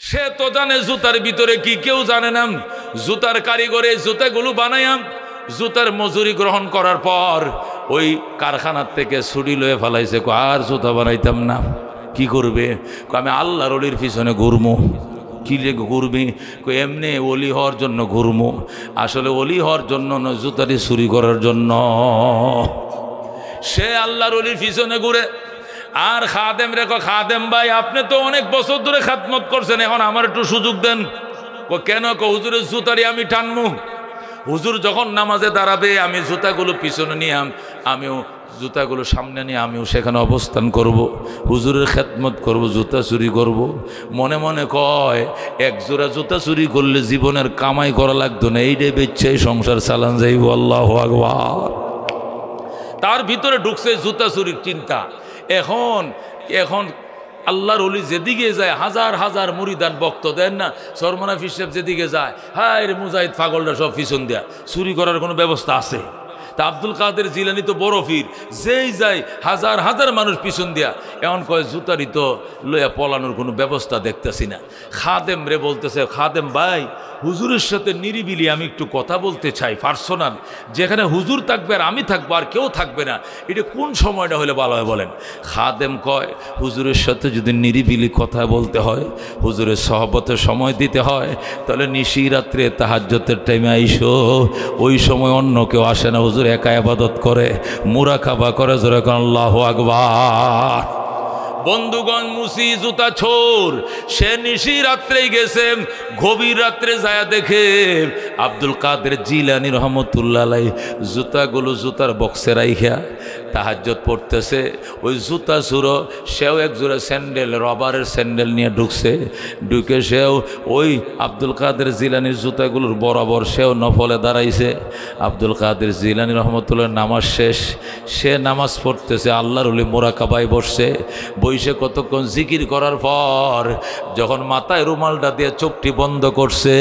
সে তো জানে জুতার ভিতরে কি, কেউ জানে না। জুতার কারিগরে জুতাগুলো বানায়াম, জুতার মজুরি গ্রহণ করার পর ওই কারখানার থেকে ছুটি লয়ে ফেলাইছে। আর জুতা বানাইতাম না। কি করবে? আমি আল্লাহর ওলির পিছনে ঘুরমু। কি লেগে ঘুরবি? এমনি অলি হওয়ার জন্য ঘুরমু। আসলে অলি হওয়ার জন্য নয়, জুতারি চুরি করার জন্য। সে আল্লাহর ওলির পিছনে ঘুরে। আর খাদেম রেখো, খাদেম ভাই আপনি তো অনেক বছর ধরে খাদমত করছেন, এখন আমার একটু সুযোগ দেন। কেন? হুজুরের জুতারি আমি টানমু। হুজুর যখন নামাজে দাঁড়াবে আমি জুতাগুলো পিছনে নিয়ে আমিও জুতাগুলো সামনে নিয়ে আমিও সেখানে অবস্থান করব, হুজুরের খেদমত করব, জুতা চুরি করব। মনে মনে কয় এক জোড়া জুতা চুরি করলে জীবনের কামাই করা লাগতো না, এইটাই বেচ্ছে সংসার চালান যাইব। আল্লাহু আকবার। তার ভিতরে ঢুকছে জুতা চুরির চিন্তা। এখন আল্লাহর ওলি যেদিকে যায় হাজার হাজার মুরিদান বক্ত দেন না, সরমনা ফিসেব যেদিকে যায়, হায় রে মুজাহিদ পাগলটা সব পিছন দেয়া, চুরি করার কোনো ব্যবস্থা আছে? তা আব্দুল কাদের জিলানি তো বড় ফির, যেই যায় হাজার হাজার মানুষ পিছন দিয়া। এমন কয় জুতারি তো লইয়া পলানোর কোনো ব্যবস্থা দেখতেছি না। খাদেম রে বলতেছে, খাদেম ভাই হুজুরের সাথে নিরিবিলি আমি একটু কথা বলতে চাই, পার্সোনাল, যেখানে হুজুর থাকবে আর আমি থাকবো আর কেউ থাকবে না, এটা কোন সময়টা হলে ভালো হয় বলেন? খাদেম কয় হুজুরের সাথে যদি নিরিবিলি কথা বলতে হয়, হুজুরের সহবতে সময় দিতে হয়, তাহলে নিশি রাত্রে তাহাজ্জুদের টাইমে আইসো। ওই সময় অন্য কেউ আসে না, হুজুর একা ইবাদত করে, মুরাকাবা করে, জোরে কোন আল্লাহু আকবার। বন্ধুগণ, মুসি জুতা ছোর, সে নিশি রাত্রেই গেছে, গভীর রাত্রে যায় দেখে আব্দুল কাদের জিলানী রহমতুল্লাহ আলাইহি জুতাগুলো জুতার বক্সে রাইখা তাহাজ্জুদ পড়তেছে। ওই জুতা চুরো, সেও এক জোড়া স্যান্ডেল, রবারের স্যান্ডেল নিয়ে ঢুকছে। ঢুকে সেও ওই আব্দুল কাদের জিলানির জুতাগুলোর বরাবর সেও নফলে দাঁড়াইছে। আব্দুল কাদের জিলানী রহমতুল্লাহ নামাজ শেষ, সে নামাজ পড়তেছে, আল্লাহর ওলি মুরাকাবায় বসছে। বইসে কতক্ষণ জিকির করার পর যখন মাথায় রুমালটা দিয়ে চোখটি বন্ধ করছে,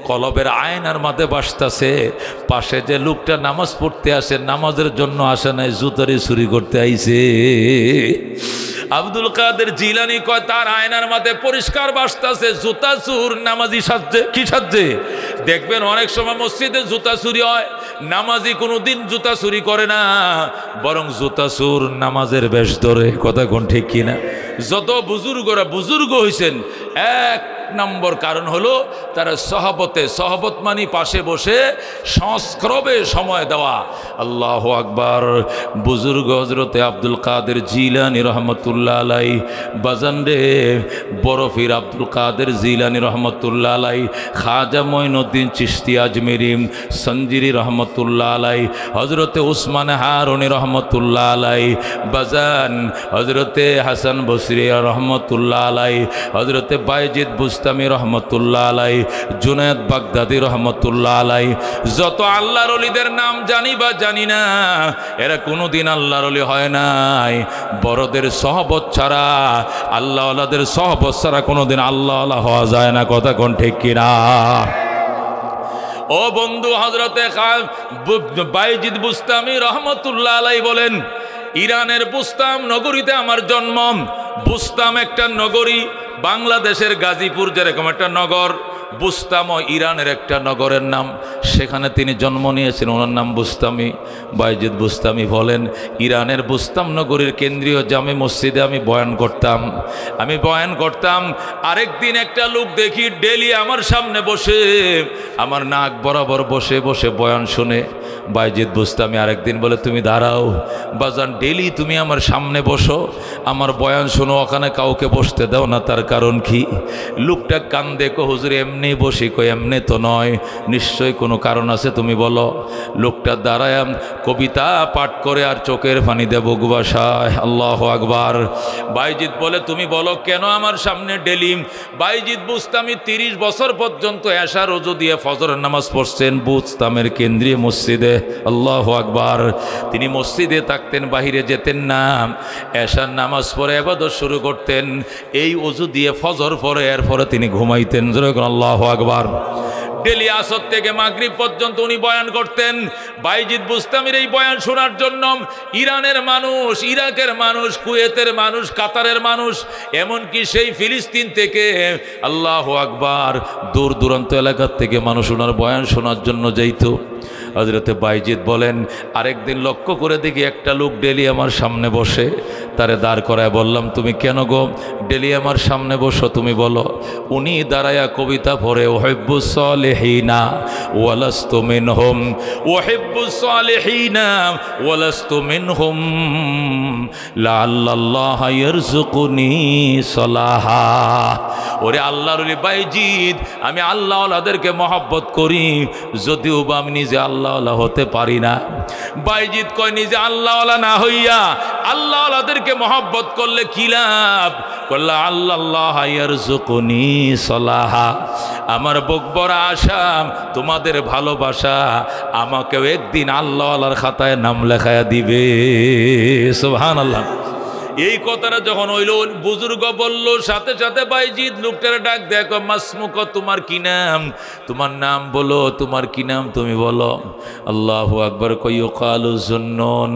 কলবের আয়নার মাঝে বাসতাছে, পাশে যে লোকটা নামাজ পড়তে আসে, নামাজের জন্য আসে নাই, জুতারি চুরি করতে আইছে। আব্দুল কাদের জিলানী কয় তার আয়নার মাঝে পরিষ্কার বাসতাছে, জুতা চুর নামাজি সাজছে। কি সাজছে? দেখবেন অনেক সময় মসজিদে জুতা চুরি হয়, নামাজি কোনোদিন জুতা চুরি করে না, বরং জুতা চুর নামাজের বেশ ধরে। কথা কোন ঠিক কিনা? যত বুজুর্গ হয়েছেন, এক নম্বর কারণ হলো তারা সহবত মানি পাশে বসে সংস্রবে সময় দেওয়া। আল্লাহু আকবার। বুজুর্গ হযরতে আব্দুল কাদের জিলানী রহমতুল্লাহ আলাইহি বাজান রে, বরফির আব্দুল কাদের জিলানী রহমতুল্লাহ আলাইহি, খাজা মঈনুদ্দিন চিশতি আজমেরি সঞ্জিরি রহমতুল্লাহ আলাইহি, হযরতে উসমান হারুনি রহমতুল্লাহ আলাইহি বাজান, হযরতে হাসান বসরি রহমতুল্লাহ আলাইহি, হযরতে বাইজিদ বুস্তামি রহমতুল্লাহ আলাইহি, জুনায়েদ বাগদাদি রহমতুল্লাহ আলাইহি, যত আল্লাহর ওলিদের নাম জানি বা জানি না, এরা কোনোদিন আল্লাহর ওলি হয় নাই। বড়দের সহবত ছাড়া, আল্লাহ ওয়ালাদের সহবত ছাড়া কোনোদিন আল্লাহ ওয়ালা হওয়া যায় না। কথা কোন ঠিক কিনা? ও বন্ধু, হযরতে বাইজিদ বুস্তামি রহমতুল্লাহ আলাইহি বলেন, ইরানের বুস্তাম নগরীতে আমার জন্ম। বুস্তাম একটা নগরী, বাংলাদেশের গাজীপুর যেরকম একটা নগর, বুস্তামও ইরানের একটা নগরের নাম। সেখানে তিনি জন্ম নিয়েছেন, ওনার নাম বুস্তামি। বাইজিদ বুস্তামি বলেন, ইরানের বুস্তাম নগরীর কেন্দ্রীয় জামে মসজিদে আমি বয়ান করতাম। আরেকদিন একটা লোক দেখি ডেলি আমার সামনে বসে, আমার নাক বরাবর বসে বসে বয়ান শুনে। বাইজিদ বুস্তামি আরেকদিন বলে, তুমি দাঁড়াও বাজান, ডেলি তুমি আমার সামনে বসো, আমার বয়ান শোনো, ওখানে কাউকে বসতে দাও না, তার কারণ কি? লোকটা কান্দে, কো হুজুর এমনি বসি। কই এমনি তো নয়, নিশ্চয়ই কোনো কারণ আছে, তুমি বলো। লোকটা দাঁড়ায় কবিতা পাঠ করে আর চোখের পানি দেব গুবাসায়। আল্লাহু আকবার। বাইজিদ বলে, তুমি বলো কেন আমার সামনে ডেলি? বাইজিদ বুস্তামি 30 বছর পর্যন্ত এশার ওযু দিয়ে ফজরের নামাজ পড়ছেন বুস্তামের কেন্দ্রীয় মসজিদে। আল্লাহু আকবার। তিনি মসজিদে থাকতেন, বাহিরে যেতেন না। এশার নামাজ পড়ে ইবাদত শুরু করতেন, এই ওযু দিয়ে ফজর পড়ে, এরপরে তিনি ঘুমাইতেন। আল্লাহু আকবার। ডেলি আসর থেকে মাগরিব পর্যন্ত উনি বয়ান করতেন। বাইজিদ বুস্তামির এই বয়ান শোনার জন্য ইরানের মানুষ, ইরাকের মানুষ, কুয়েতের মানুষ, কাতারের মানুষ, এমনকি সেই ফিলিস্তিন থেকে, আল্লাহু আকবার, দূর দূরান্ত এলাকার থেকে মানুষ ওনার বয়ান শোনার জন্য যাইত। হযরতে বাইজিদ বলেন, আরেকদিন লক্ষ্য করে দেখি একটা লোক ডেলি আমার সামনে বসে। তারে দাঁড় করায় বললাম, তুমি কেন গো ডেলি আমার সামনে বসো, তুমি বলো। উনি দাঁড়ায়া কবিতা পড়ে, ওহিব্বুস সালিহিনা ওয়ালাস্তু মিনহুম, ওহিব্বুস সালিহিনা ওয়ালাস্তু মিনহুম, লাআল্লাল্লাহা ইয়ারযুকুনি সালাহা। ওরে আল্লাহর ওলি বাইজিদ, আমি আল্লাহ ওয়ালাদেরকে মহব্বত করি, যদিও বা আমি নিজে আল্লাহ ওয়ালা হতে পারি না। বাইজিদ কয়, নিজে আল্লাহ ওয়ালা না হইয়া আল্লাহ ওয়ালাদেরকে মহব্বত করলে কি লাভ? কল্লা আল্লাহ ইয়ারযুকুনি সালাহা। আমার বকবর আশা, তোমাদের ভালোবাসা আমাকেও একদিন আল্লাহ ওয়ালার খাতায় নাম লেখায়া দিবে। সুবহানাল্লাহ। এই কথাটা যখন হইল, বুজুর্গ বলল, সাথে সাথে বাইজিদ লোকটার ডাক, দেখো মাসমুক, তোমার কি নাম? তোমার নাম বলো, তোমার কি নাম তুমি বলো। আল্লাহু আকবার। কইও কালু জুন্নুন,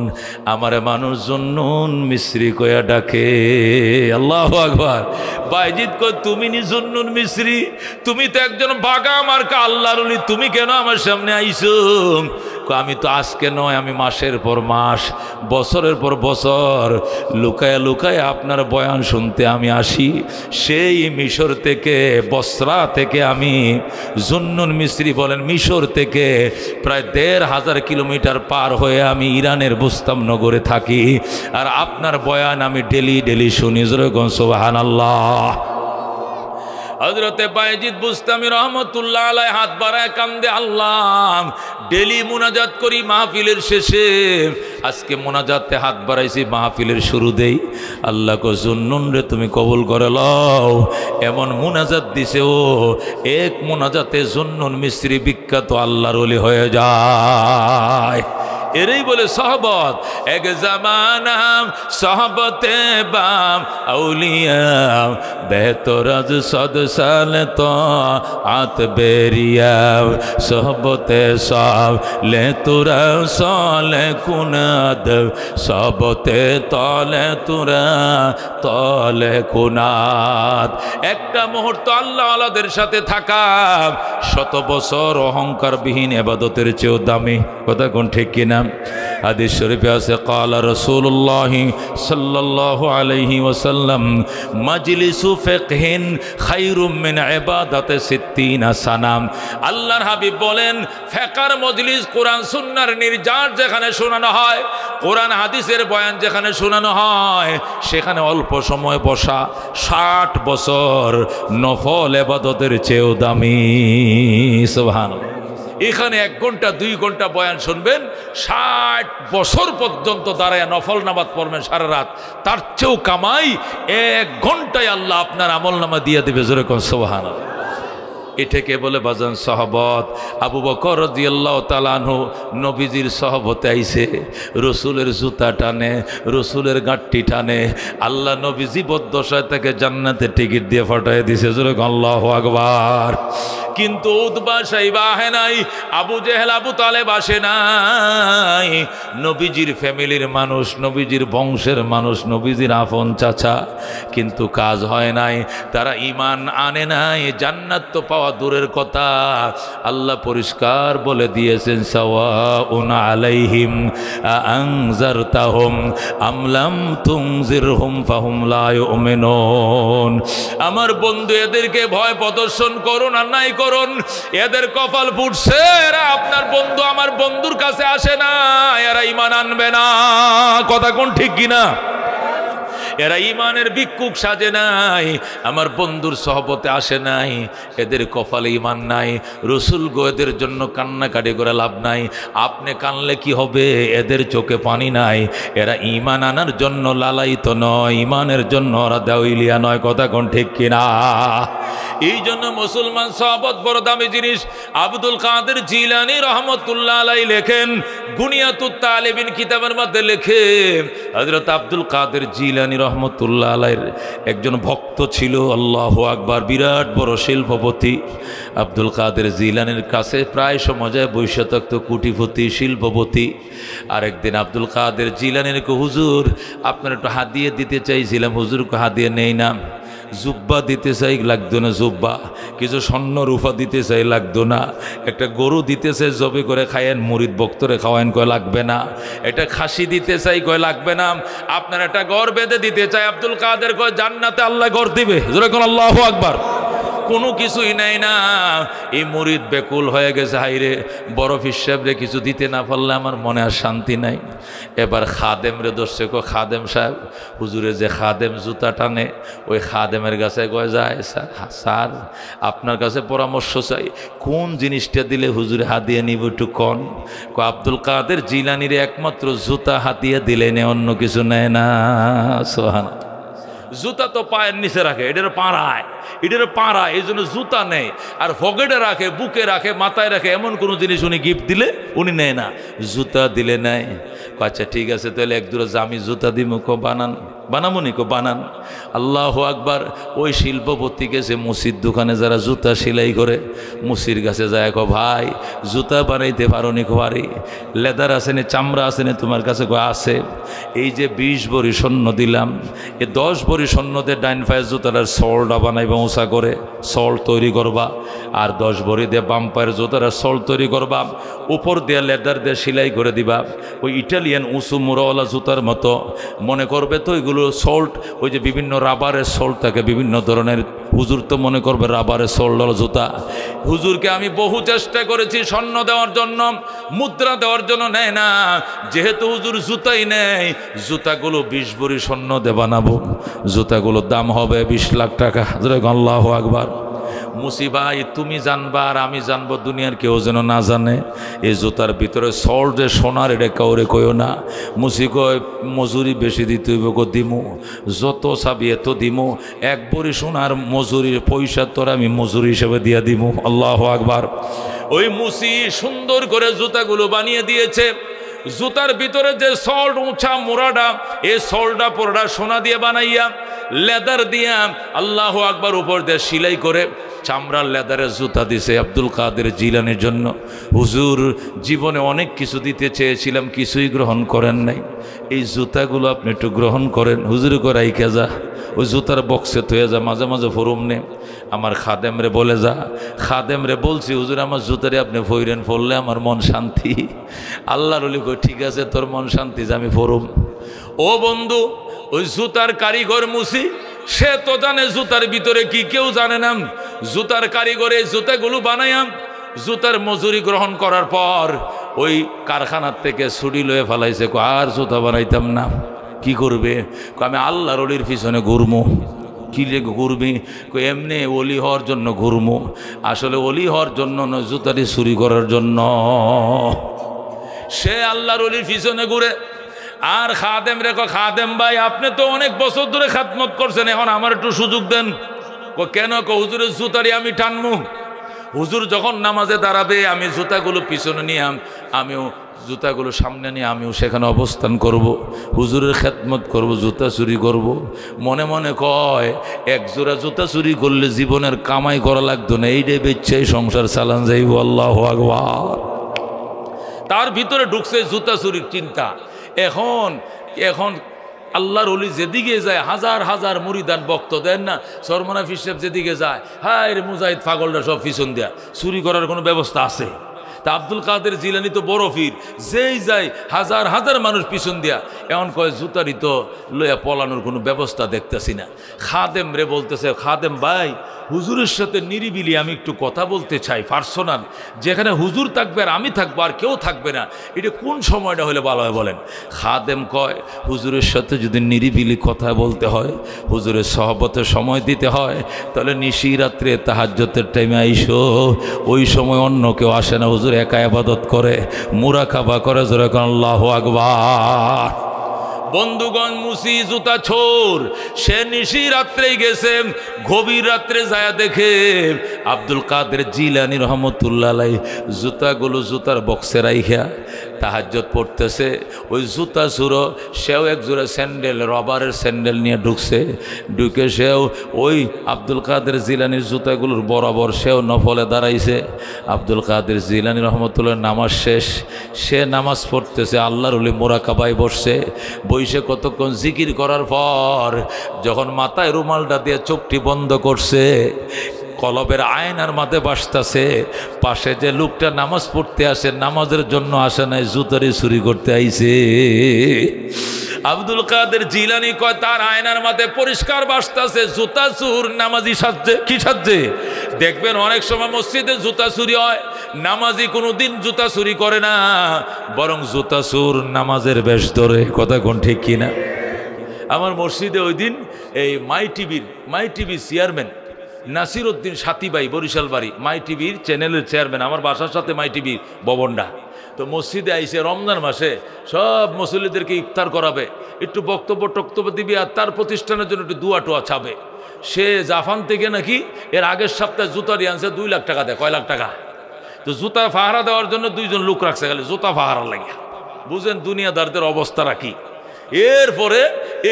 আমারে মানুষ জুন্নুন মিস্রি কয়া ডাকে। আল্লাহু আকবার। বাইজিদ কই, তুমি নি জুন্নুন মিস্রি? তুমি তো একজন বাগা মার্কা আল্লাহর ওলি, তুমি কেন আমার সামনে আইছো? আমি তো আজকে নয়, আমি মাসের পর মাস, বছরের পর বছর লুকায় লুকায় আপনার বয়ান শুনতে আমি আসি। সেই মিশর থেকে, বসরা থেকে, আমি জুন্নুন মিস্রি বলেন, মিশর থেকে প্রায় ১৫০০ কিলোমিটার পার হয়ে আমি ইরানের বুস্তাম নগরে থাকি। আর আপনার বয়ান আমি ডেলি ডেলি শুনি। যেরকম সুবহানাল্লাহ। হযরতে বাইজিদ বুস্তামি রহমতুল্লাহ আলাইহি হাত বাড়ায় কান্দে, আল্লাহ ডেলি মুনাজাত করি মাহফিলের শেষে, আজকে মুনাজাতে হাত বাড়াইছি মাহফিলের শুরুতেই। আল্লাহ কো, জুন্নুন রে তুমি কবুল করে লও। এমন মুনাজাত দিছে, ও এক মুনাজাতে জুন্নুন মিস্রি বিখ্যাত আল্লাহর ওলি হয়ে যায়। এরই বলে সহবত। এক জামানা সহবতে বাম আউলিয়া, বেহতরাজ সদ সাল তো আত বেরিয়া, সহবতে সব লে তুরা সলে কুনাদ, সবতে তলে তুরা তলে কুনাদ। একটা মুহূর্ত আল্লাহ আলাদের সাথে থাকা 100 বছর অহংকারবিহীন ইবাদতের চেয়েও দামি। কথা কোন ঠিক কিনা? হাদিস শরীফে আছে, ক্বালা রাসূলুল্লাহ সাল্লাল্লাহু আলাইহি ওয়াসাল্লাম, মাজলিসু ফিকহিন খায়রুম মিন ইবাদাতি 60 সানা। আল্লাহর হাবিব বলেন, ফিকহের মজলিস, কোরআন সুন্নাহর নির্যাস যেখানে শোনানো হয়, কোরআন হাদিসের বয়ান যেখানে শোনানো হয়, সেখানে অল্প সময় বসা 60 বছর নফল ইবাদতের চেয়েও দামি। সুবহানাল্লাহ। এখানে 1 ঘন্টা 2 ঘন্টা বয়ান শুনবেন, 60 বছর পর্যন্ত দাঁড়ায় নফল নামাজ পড়বেন সারা রাত, তার চেয়েও কামাই 1 ঘন্টায় আল্লাহ আপনার আমল নামা দিয়ে দেবে। যেরকম সুবহানাল্লাহ। এটাকে বলে বাজান সহবত। আবু বকর রাদিয়াল্লাহু তাআলা আনহু নবীজির সহবতে আইছে, রসুলের জুতা টানে, রসুলের গাঁটটি টানে। আল্লাহ নবী জীবদ্দশায় তাকে জান্নাতে টিকিট দিয়ে পাঠিয়ে দিয়েছে। যেরকম আল্লাহু আকবার। কিন্তু উতবা সাইবা আসে নাই, আবু জেহেল আবু তালেব আসে নাই। নবীজির ফ্যামিলির মানুষ, নবীজির বংশের মানুষ, নবীজির আপন চাচা, কিন্তু কাজ হয় নাই, তারা ঈমান আনে নাই। জান্নাত তো পাওয়া দূরের কথা, আল্লাহ পরিষ্কার বলে দিয়েছেন, সাওয়াউন আলাইহিম আনজারতাহুম আম লাম তুনজিরহুম ফাহুম লা ইউমিনুন। আমার বন্ধু, এদেরকে ভয় প্রদর্শন করুন আর নাই করুন, এদের কপাল ফুটছে। এরা আপনার বন্ধু, আমার বন্ধুর কাছে আসে না, এরা ঈমান আনবে না। কথা কোন ঠিক কিনা? এরা ঈমানের ভিক্ষুক সাজে নাই, আমার বন্ধুর সহবতে আসে নাই, এদের কপালে ঈমান নাই। রসুল গো, এদের জন্য কান্নাকাটি করে লাভ নাই। আপনি কানলে কি হবে? এদের চোখে পানি নাই। এরা ঈমান আনার জন্য লালায়িত নয়, ঈমানের জন্য ওরা দেউলিয়া নয়। কথা কোন ঠিক কিনা? এই জন্য মুসলমান সাহাবত বড় দামি জিনিস। আব্দুল কাদের জিলানী রহমতুল্লাহ আলাইহি লেখেন, গুনিয়াতুত তালিবিন কিতাবের মধ্যে লেখে, হযরত আব্দুল কাদের জিলানী রহমতুল্লাহ আলাইহির একজন ভক্ত ছিল। আল্লাহু আকবার, বিরাট বড় শিল্পপতি। আব্দুল কাদের জিলানীর কাছে প্রায় সময় যায় বৈশা থাকত, কোটিপতি শিল্পপতি। আরেকদিন আব্দুল কাদের জিলানীকে, হুজুর আপনার একটু হাদিয়া দিতে চাইছিলাম, হুজুরকে হাদিয়া নেই না। জুব্বা দিতে চাই, লাগতো না জুব্বা। কিছু স্বর্ণ রূপা দিতে চাই, লাগতো না। একটা গরু দিতে চাই, জবে করে খায়েন, মুরিদ ভক্তরে খাওয়াইন, কয় লাগবে না। এটা খাসি দিতে চাই, কয় লাগবে না। আপনার একটা ঘর বেঁধে দিতে চাই, আব্দুল কাদের কয় জান্নাতে আল্লাহ ঘর দিবে। যেরকম আল্লাহু আকবার। কোনো কিছুই নেই না। এই মুরিদ বেকুল হয়ে গেছে, হাইরে বড় হিসাবে কিছু দিতে না পারলে আমার মনে আর শান্তি নাই। এবার খাদেম রে দোষে, কো খাদেম সাহেব, হুজুরে যে খাদেম জুতা টানে, ওই খাদেমের কাছে কয়ে যায়, স্যার আপনার কাছে পরামর্শ চাই, কোন জিনিসটা দিলে হুজুরে হাদিয়া নিব একটু কন। কো আব্দুল কাদের জিলানির একমাত্র জুতা হাতিয়া দিলে নে, অন্য কিছু নেয় না। সুবহানাল্লাহ। জুতা তো পায়ের নিচে রাখে, এটার পাড়ায়, এই জন্য জুতা নেই। আর পকেটে রাখে, বুকে রাখে, মাথায় রাখে, এমন কোনো জিনিস উনি গিফট দিলে উনি নেয় না, জুতা দিলে নেয়। আচ্ছা ঠিক আছে, তাহলে এক দুটো জামি জুতা দিব, কো বানান, বানামুনি, কো বানান। আল্লাহু আকবার। ওই শিল্পপতি গেছে মুসির দোকানে, যারা জুতা সেলাই করে, মুসির কাছে যায়, কো ভাই জুতা বানাইতে পারো নি? কো পারি। লেদার আছে না, চামড়া আছে না তোমার কাছে? কো আছে। এই যে 20 ভরি স্বর্ণ দিলাম, এ 10 ভরি স্বর্ণতে ডাইন পায়ের জুতাটার সোলটা বানাইবা, উঁচা করে সোল তৈরি করবা। আর 10 ভরি দিয়ে বাম পায়ের জুতাটার সোল তৈরি করবা, উপর দিয়ে লেদার দিয়ে সেলাই করে দিবা। ওই ইটালিয়ান উঁচু মুড়াওয়ালা জুতার মতো মনে করবে তো, এগুলো সোল্ট, ওই যে বিভিন্ন রাবারের সোল্ট থাকে বিভিন্ন ধরনের। হুজুর তো মনে করবে রাবারের সোল্ডাল জুতা। হুজুরকে আমি বহু চেষ্টা করেছি স্বর্ণ দেওয়ার জন্য, মুদ্রা দেওয়ার জন্য, নেয় না। যেহেতু হুজুর জুতাই নেই, জুতাগুলো 20 ভরি স্বর্ণ দিয়ে বানাবো, জুতাগুলোর দাম হবে 20 লাখ টাকা। আল্লাহু আকবার। মুসি ভাই তুমি জানবা আর আমি জানবো, দুনিয়ার কেউ যেন না জানে। এই জুতার ভিতরে সল্ট যে সোনার, এটা কাউরে কইও না। মুসি কয় মজুরি বেশি দিতে হইব, কো দিমু, যত চাবি এত দিমু। 1 ভরি সোনার মজুরির পয়সা তোর আমি মজুরি হিসেবে দিয়া দিমু। আল্লাহু আকবার। ওই মুসি সুন্দর করে জুতাগুলো বানিয়ে দিয়েছে। জুতার ভিতরে যে সল্ট উঁচা মোড়াটা, এই সল্টটা পুরোটা সোনা দিয়ে বানাইয়া, লেদার দিয়া, আল্লাহু আকবার, উপর দিয়ে সেলাই করে চামড়ার লেদারের জুতা দিছে আব্দুল কাদের জিলানির জন্য। হুজুর জীবনে অনেক কিছু দিতে চেয়েছিলাম, কিছুই গ্রহণ করেন নাই। এই জুতাগুলো আপনি একটু গ্রহণ করেন। হুজুরে করে রাইখা যা, ওই জুতার বক্সে থয়ে যা, মাঝে মাঝে ফরুম নে। আমার খাদেম রে বলে যা। খাদেম রে বলছি, হুজুর আমার জুতারে আপনি ফইরেন, ফরলে আমার মন শান্তি। আল্লাহর ওলি কই ঠিক আছে, তোর মন শান্তি, যে আমি ফরুম। ও বন্ধু, ওই জুতার কারিগর মুসি, সে তো জানে জুতার ভিতরে কি, কেউ জানে না। জুতার কারিগরে জুতাগুলো বানায়াম, জুতার মজুরি গ্রহণ করার পর ওই কারখানার থেকে ছুটি লয়ে ফেলাইছে, আর জুতা বানাইতাম না। কি করবে? আমি আল্লাহর ওলির পিছনে ঘুরমু। কি রে ঘুরবি? এমনি অলি হওয়ার জন্য ঘুরমু। আসলে অলি হওয়ার জন্য নয়, জুতাটি চুরি করার জন্য। সে আল্লাহর ওলির পিছনে ঘুরে। আর খাদেম রে, খাদেম ভাই আপনি তো অনেক বছর ধরে খাদমত করছেন, এখন আমার একটু সুযোগ দেন। কেন? হুজুরের জুতারি আমি টানমু। হুজুর যখন নামাজে দাঁড়াবে, আমি জুতাগুলো পিছনে নিয়ে, আমিও জুতাগুলো সামনে নিয়ে আমিও সেখানে অবস্থান করব, হুজুরের খেদমত করব, জুতা চুরি করব। মনে মনে কয়, 1 জোড়া জুতা চুরি করলে জীবনের কামাই করা লাগতো না, এইটাই বেচ্ছাই সংসার চালান যাইব। আল্লাহু আকবার। তার ভিতরে ঢুকছে জুতা চুরির চিন্তা। এখন আল্লাহর ওলি যেদিকে যায়, হাজার হাজার মুরিদান বক্ত দেন না, সরমনা ফিসেব যেদিকে যায়, হায় রে মুজাহিদ পাগলটা সব পিছন দেয়া, চুরি করার কোনো ব্যবস্থা আছে? তা আব্দুল কাদের জিলানী তো বড় ফির, যেই যায় হাজার হাজার মানুষ পিছন দিয়া। এমন কয় জুতারি তো লইয়া পলানোর কোনো ব্যবস্থা দেখতেছি না। খাদেম রে বলতেছে, খাদেম ভাই হুজুরের সাথে নিরিবিলি আমি একটু কথা বলতে চাই, পার্সোনাল, যেখানে হুজুর থাকবে আর আমি থাকবো, আর কেউ থাকবে না, এটা কোন সময়টা হলে ভালো হয় বলেন? খাদেম কয়, হুজুরের সাথে যদি নিরিবিলি কথা বলতে হয়, হুজুরের সহবতে সময় দিতে হয়, তাহলে নিশি রাত্রে তাহাজ্জুদের টাইমে আইসো। ওই সময় অন্য কেউ আসে না, হুজুর একা ইবাদত করে, মুরাকাবা করে, যেরকম আল্লাহু আকবার। বন্ধুগণ মুসি জুতা ছোর, সে নিশি রাত্রেই গেছে, গভীর রাত্রে যায় দেখে আব্দুল কাদের জিলানী রহমতুল্লাহ আলাইহি জুতাগুলো জুতার বক্সে রাইখা তাহাজ্জুদ পড়তেছে। ওই জুতা চুরো সেও এক জোড়া স্যান্ডেল, রবারের স্যান্ডেল নিয়ে ঢুকছে, ঢুকে সেও ওই আব্দুল কাদের জিলানির জুতাগুলোর বরাবর সেও নফলে দাঁড়াইছে। আব্দুল কাদের জিলানী রহমতুল্লাহ নামাজ শেষ, সে নামাজ পড়তেছে, আল্লাহর ওলি মোরাকাবায় বসছে। বইসে কতক্ষণ জিকির করার পর যখন মাথায় রুমালটা দিয়ে চোখটি বন্ধ করছে, কলবের আয়নার মাঝে বাসতাছে, পাশে যে লোকটা নামাজ পড়তে আসে, নামাজের জন্য আসে নাই, জুতারি চুরি করতে আইছে। আব্দুল কাদের জিলানী কয় তার আয়নার মাঝে পরিষ্কার বাসতাছে, জুতা চুর নামাজি সাজছে। কি সাজছে? দেখবেন অনেক সময় মসজিদে জুতা চুরি হয়, নামাজি কোনোদিন জুতা চুরি করে না, বরং জুতা চুর নামাজের বেশ ধরে। কথা কোন ঠিক কিনা? আমার মসজিদে ওই দিন এই মাই টিভির চেয়ারম্যান নাসির উদ্দিন সাথী ভাই, বরিশাল বাড়ি, মাই টিভির চ্যানেলের চেয়ারম্যান, আমার বাসার সাথে মাই টিভির ভবনটা। তো মসজিদে আইসে রমজান মাসে সব মুসল্লিদেরকে ইফতার করাবে, একটু বক্তব্য দিবি, আর তার প্রতিষ্ঠানের জন্য একটু দুয়া টোয়া ছাবে। সে জাপান থেকে নাকি এর আগের সপ্তাহে জুতা দিয়ে আনছে, 2 লাখ টাকা দেয়। কয় লাখ টাকা? তো জুতা ফাহারা দেওয়ার জন্য 2 জন লোক রাখছে, খালি জুতা ফাহারা লাগে। বুঝেন দুনিয়াদারদের অবস্থাটা কি। এরপরে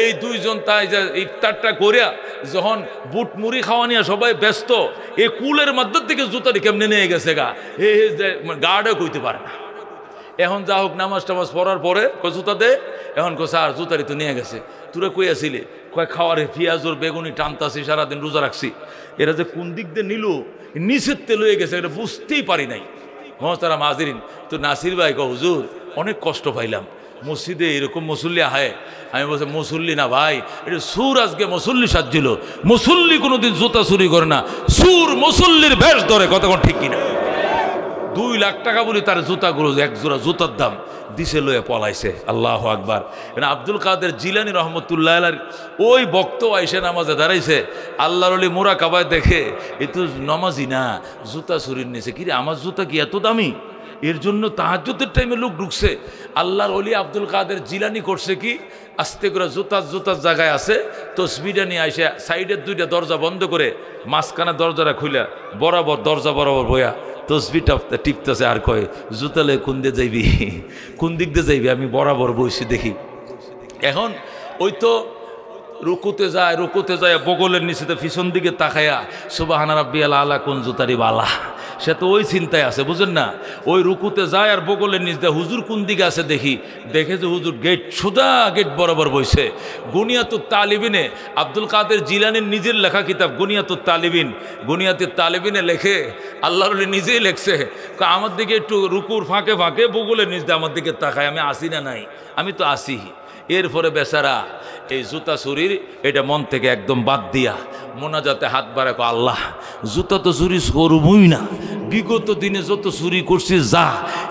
এই 2 জন তাই যে ইফতারটা করিয়া যখন বুট মুড়ি খাওয়া নিয়ে সবাই ব্যস্ত, এই কুলের মধ্যে থেকে জুতাটি কেমনে নিয়ে গেছে গা, গার্ডে কইতে পারে না। এখন যা হোক নামাজ টামাজ পড়ার পরে জুতা দে, এখন স্যার জুতারি তো নিয়ে গেছে। তোরা কই আসিলে? কয় খাওয়ারে পেঁয়াজর বেগুনি টানতাছি, সারাদিন রোজা রাখছি। এরা যে কোন দিক দিয়ে নিল, নিচের তেল হয়ে গেছে, এটা বুঝতেই পারি নাই। মহতারাম হাজিরিন, তো নাসির ভাই কয় হুজুর অনেক কষ্ট পাইলাম, মসজিদে এরকম মুসল্লি আহে। আমি বলছি মুসল্লি না ভাই, এটা সুর আজকে মুসল্লি সাজছিল। মুসল্লি কোনোদিন জুতা চুরি করে না, সুর মুসল্লির বেশ ধরে। কতক্ষণ ঠিক কিনা? 2 লাখ টাকা বলি তার জুতাগুলো, এক জোড়া জুতার দাম দিছে, লয়ে পলাইছে। আল্লাহ আকবার। আব্দুল কাদের জিলানী রহমতুল্লাহ আলাইহির ওই বক্ত আইসে নামাজে দাঁড়াইছে, আল্লাহর ওলি মোরাকাবায় দেখে এ তো নামাজি না, জুতা চুরির নিছে। কিরে আমার জুতা কি এত দামি? এর জন্য তাহাজ্জুদের টাইমে লোক ঢুকছে। আল্লাহর ওলি আব্দুল কাদের জিলানী করছে কি, আস্তে করে জুতার জায়গায় আছে, তসবিহটা নিয়ে আইসে সাইডের 2টা দরজা বন্ধ করে মাঝখানে দরজাটা খুলে বরাবর দরজা বরাবর বইয়া তসবিটা টিপতেছে। আর কয় জুতালে কোন দিয়ে যাইবি, কোন দিক দিয়ে যাইবি? আমি বরাবর বসে দেখি। এখন ওই তো রুকুতে যায় বগলের নিচেতে পিছন দিকে তাকায়া সুবহান রাব্বিয়াল আলা, কোন জুতারি বালা, সে তো ওই চিন্তায় আছে, বুঝেন না? ওই রুকুতে যায় আর বগলের নিচ দিয়ে হুজুর কোন দিকে আছে দেখে যে হুজুর সোজা গেট বরাবর বইছে। গুনিয়াতুত তালিবিনে আব্দুল কাদের জিলানীর নিজের লেখা কিতাব গুনিয়াতুত তালিবিনে লেখে, আল্লাহর নিজেই লেখছে, আমার দিকে একটু রুকুর ফাঁকে ফাঁকে বগলের নিচ দিয়ে আমার দিকে তাকায়, আমি আসি না নাই, আমি তো আসি। এরপরে বেচারা এই জুতা চুরির এটা মন থেকে একদম বাদ দিয়া মোনাজাতে হাত বাড়ায়, আল্লাহ জুতা তো চুরি করবই না, বিগত দিনে যত চুরি করছি যা,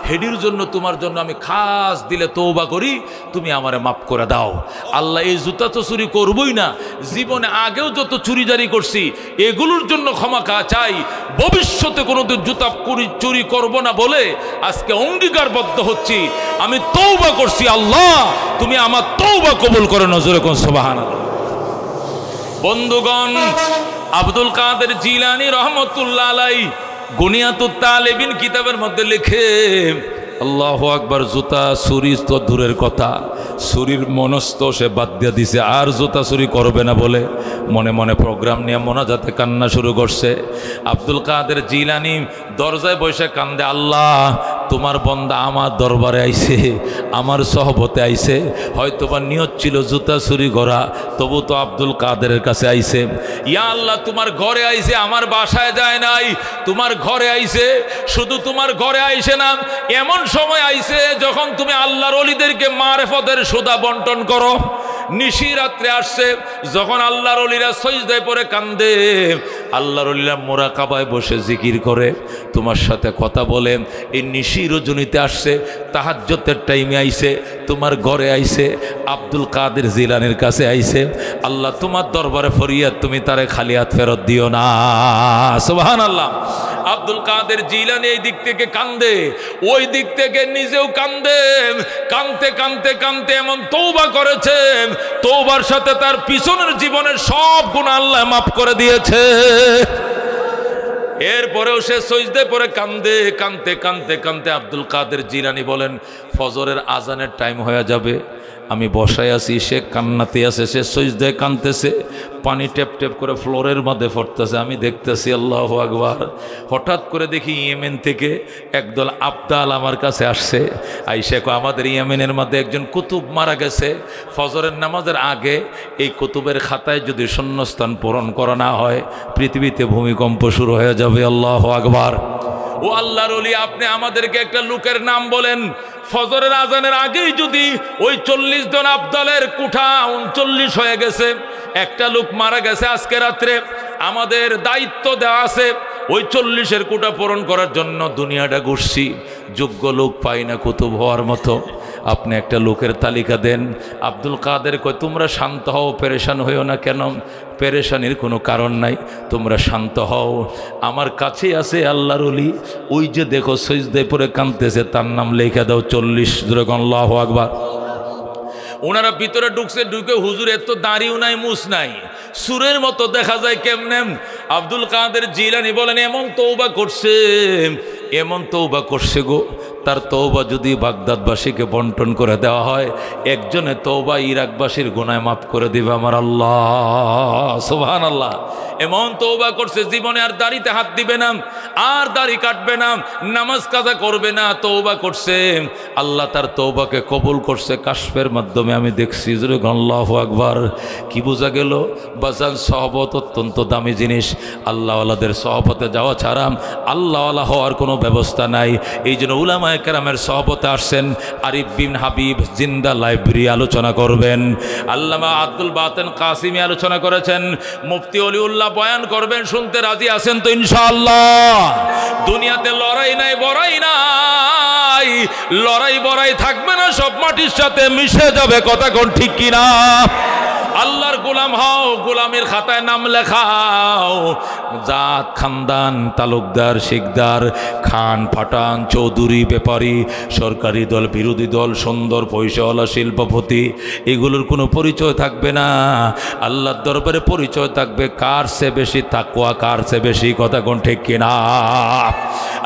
হেডির জন্য তোমার জন্য আমি খাস দিলে তওবা করি, তুমি আমারে মাফ করে দাও। আল্লাহ এই জুতা তো চুরি করবই না, জীবনে আগেও যত চুরিজারি করছি এগুলোর জন্য ক্ষমা চাই, ভবিষ্যতে কোনোদিন জুতা চুরি করব না বলে আজকে অঙ্গীকারবদ্ধ হচ্ছি, আমি তওবা করছি, আল্লাহ তুমি আমার তওবা কবুল করে নজরে কোন সুবহানাল্লাহ। বন্ধুগণ, আব্দুল কাদের জিলানী রহমতুল্লাহ আলাইহি গুনিয়াতুত তালিবিন কিতাবের মধ্যে লিখে, আল্লাহু আকবার, জুতা চুরি তো দূরের কথা, চুরির মনস্থ সে বাদ দিয়ে দিছে, আর জুতা চুরি করবে না বলে মনে মনে প্রোগ্রাম নিয়ে মোনাজাতে কান্না শুরু করছে। আব্দুল কাদের জিলানী দরজায় বসে কান্দে, আল্লাহ তোমার বন্দা আমার দরবারে আইছে, আমার সহবতে আইছে, হয়তোবা নিয়ত ছিল জুতা চুরি করা, তবু তো আব্দুল কাদেরের কাছে আইছে। ইয়া আল্লাহ তোমার ঘরে আইছে, আমার বাসায় যায় নাই, তোমার ঘরে আইছে। শুধু তোমার ঘরে আইছে না, এমন সময় আইছে যখন তুমি আল্লাহর ওলিদেরকে মারেফতের সুদা বন্টন করো। নিশি রাত্রে আসছে, যখন আল্লাহর ওলিরা সজদায় পড়ে কান্দে, আল্লাহর ওলিরা মোরাকাবায় বসে জিকির করে, তোমার সাথে কথা বলে, এই নিশি রজনীতে আসছে, তাহাজ্জুদের টাইমে আইছে, তোমার ঘরে আইছে, আব্দুল কাদের জিলানীর কাছে আইছে, আল্লাহ তোমার দরবারে ফরিয়াদ, তুমি তারে খালি হাত ফেরত দিও না। সুবহানাল্লাহ। আব্দুল কাদের জিলানী এই দিক থেকে কান্দে, ওই দিক থেকে নিজেও কান্দে। কানতে কানতে কানতে এমন তওবা করেছে, তওবার সাথে তার পিছনের জীবনের সব গুনাহ আল্লাহ মাফ করে দিয়েছে। এরপরেও সে সজদায় পড়ে কান্দে, কানতে কানতে কানতে আব্দুল কাদের জিলানী বলেন, ফজরের আজানের টাইম হয়ে যাবে, আমি বসায় আছি, সে কান্নাতে আছে, সে সজদায় কানতেছে, পানি টেপ টেপ করে ফ্লোরের মধ্যে পড়তেছে, আমি দেখতেছি আল্লাহু আকবার। হঠাৎ করে দেখি ইয়েমেন থেকে একদল আবদাল আমার কাছে আসছে, আইসা কো আমাদের ইয়েমেনের মধ্যে একজন কুতুব মারা গেছে, ফজরের নামাজের আগে এই কুতুবের খাতায় যদি শূন্যস্থান পূরণ করা না হয় পৃথিবীতে ভূমিকম্প শুরু হয়ে যাবে। আল্লাহু আকবার। ও আল্লাহর ওলি, আপনি আমাদেরকে একটা লোকের নাম বলেন, ফজরের আজানের আগেই যদি ওই 40 জন আবদালের কুঠা 39 হয়ে গেছে, একটা লোক মারা গেছে আজকে রাত্রে, আমাদের দায়িত্ব দেওয়া আছে ওই 40-এর কোটা পূরণ করার জন্য দুনিয়াটা ঘুরছি, যোগ্য লোক পাই না কুতুব হওয়ার মতো, আপনি একটা লোকের তালিকা দেন। আব্দুল কাদের কয়, তোমরা শান্ত হও, পেরেশান হইও না। কেন? পেরেশানির কোনো কারণ নাই, তোমরা শান্ত হও, আমার কাছেই আছে আল্লাহর ওলি, ওই যে দেখো সিজদায় পড়ে কাঁদতেছে, তার নাম লেখা দাও 40। আল্লাহু আকবার। ওনারা ভিতরে ঢুকছে, ঢুকে হুজুর এত দাড়িও নাই, মুছ নাই, সুরের মতো দেখা যায় কেমনে। আব্দুল কাদের জিলানী বলেন, এমন তওবা করছে, এমন তওবা করছে গো, তার তওবা যদি বাগদাদবাসীকে বন্টন করে দেওয়া হয়, একজনে তওবা ইরাকবাসীর গুনাহ মাফ করে দিবে আমার আল্লাহ। সুবহানাল্লাহ। এমন তওবা করছে, জীবনে আর দাড়িতে হাত দিবে না, আর দাড়ি কাটবে না, নামাজ কাজা করবে না, তওবা করছে, আল্লাহ তার তওবাকে কবুল করছে কাশফের মাধ্যমে। আমি দেখছি। আল্লাহু আকবার। কি বোঝা গেল? বাজান, সহবত অত্যন্ত দামি জিনিস। আল্লাহওয়ালাদের সহবতে যাওয়া ছাড়া আল্লাহওয়ালা হওয়ার কোনো ব্যবস্থা নাই। এই জন্য উলামায়ে কেরামের সহবতে আসছেন। আরিফ বিন হাবিব জিন্দা লাইব্রেরি আলোচনা করবেন, আল্লামা আব্দুল বাতেন কাসিমি আলোচনা করেছেন, মুফতি অলিউল্লাহ বয়ান করবেন, শুনতে রাজি আছেন তো ইনশাআল্লাহ? দুনিয়াতে লড়াই নাই, বড়াই নাই, লড়াই বড়াই থাকবে না, সব মাটির সাথে মিশে যাবে। কথা কোন ঠিক কিনা? আল্লাহর গোলাম হও, গোলামের খাতায় নাম লেখাও, জাত, খানদান, তালুকদার, শিকদার, খান, পাঠান, চৌধুরী, ব্যাপারী, সরকারি দল, বিরোধী দল, সুন্দর, পয়সাওয়ালা, শিল্পপতি, এগুলোর কোনো পরিচয় থাকবে না। আল্লাহর দরবারে পরিচয় থাকবে কার সে বেশি তাকওয়া, কার সে বেশি। কথা কোন ঠিক কিনা?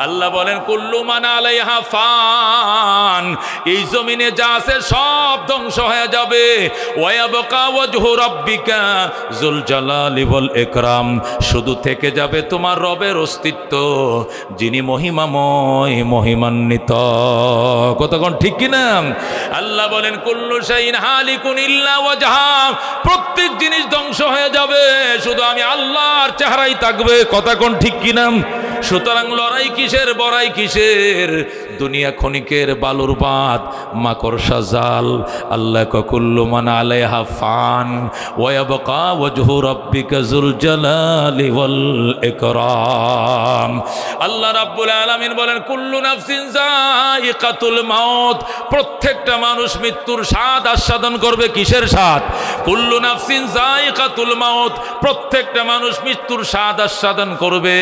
আল্লাহ বলেন, কুল্লু মান আলাইহা ফান, এই জমিনে যা আছে সব ধ্বংস হয়ে যাবে। ওয়ায়াবকা ওয়াজহু রাব্বিকা যুল জালালি ওয়াল ইকরাম, শুধু থেকে যাবে তোমার রবের অস্তিত্ব, যিনি মহিমাময়, মহিমান্বিত। কতক্ষণ ঠিক কিনা? আল্লাহ বলেন, কুল্লু শাইইন হালিকুন ইল্লা ওয়াজহা, প্রত্যেক জিনিস ধ্বংস হয়ে যাবে, শুধু আমি আল্লাহর চেহারাই থাকবে। কতক্ষণ ঠিক কিনা? সুতরাং লড়াই কিসের, বড়াই কিসের? দুনিয়া ক্ষণিকের বালুর বাঁধ, মাকড়সা জাল। আল্লাহ কুল্লু মান আলাইহা ফান ওয়া ইয়াবকা ওয়াজহু রাব্বিকা যুল জালালি ওয়াল ইকরাম। আল্লাহ রাব্বুল আলামিন বলেন, কুল্লু নাফসিন যায়িকাতুল মাউত, প্রত্যেকটা মানুষ মৃত্যুর স্বাদ আস্বাদন করবে। কিসের স্বাদ? কুল্লু নাফসিন যায়িকাতুল মাউত, প্রত্যেকটা মানুষ মৃত্যুর স্বাদ আস্বাদন করবে।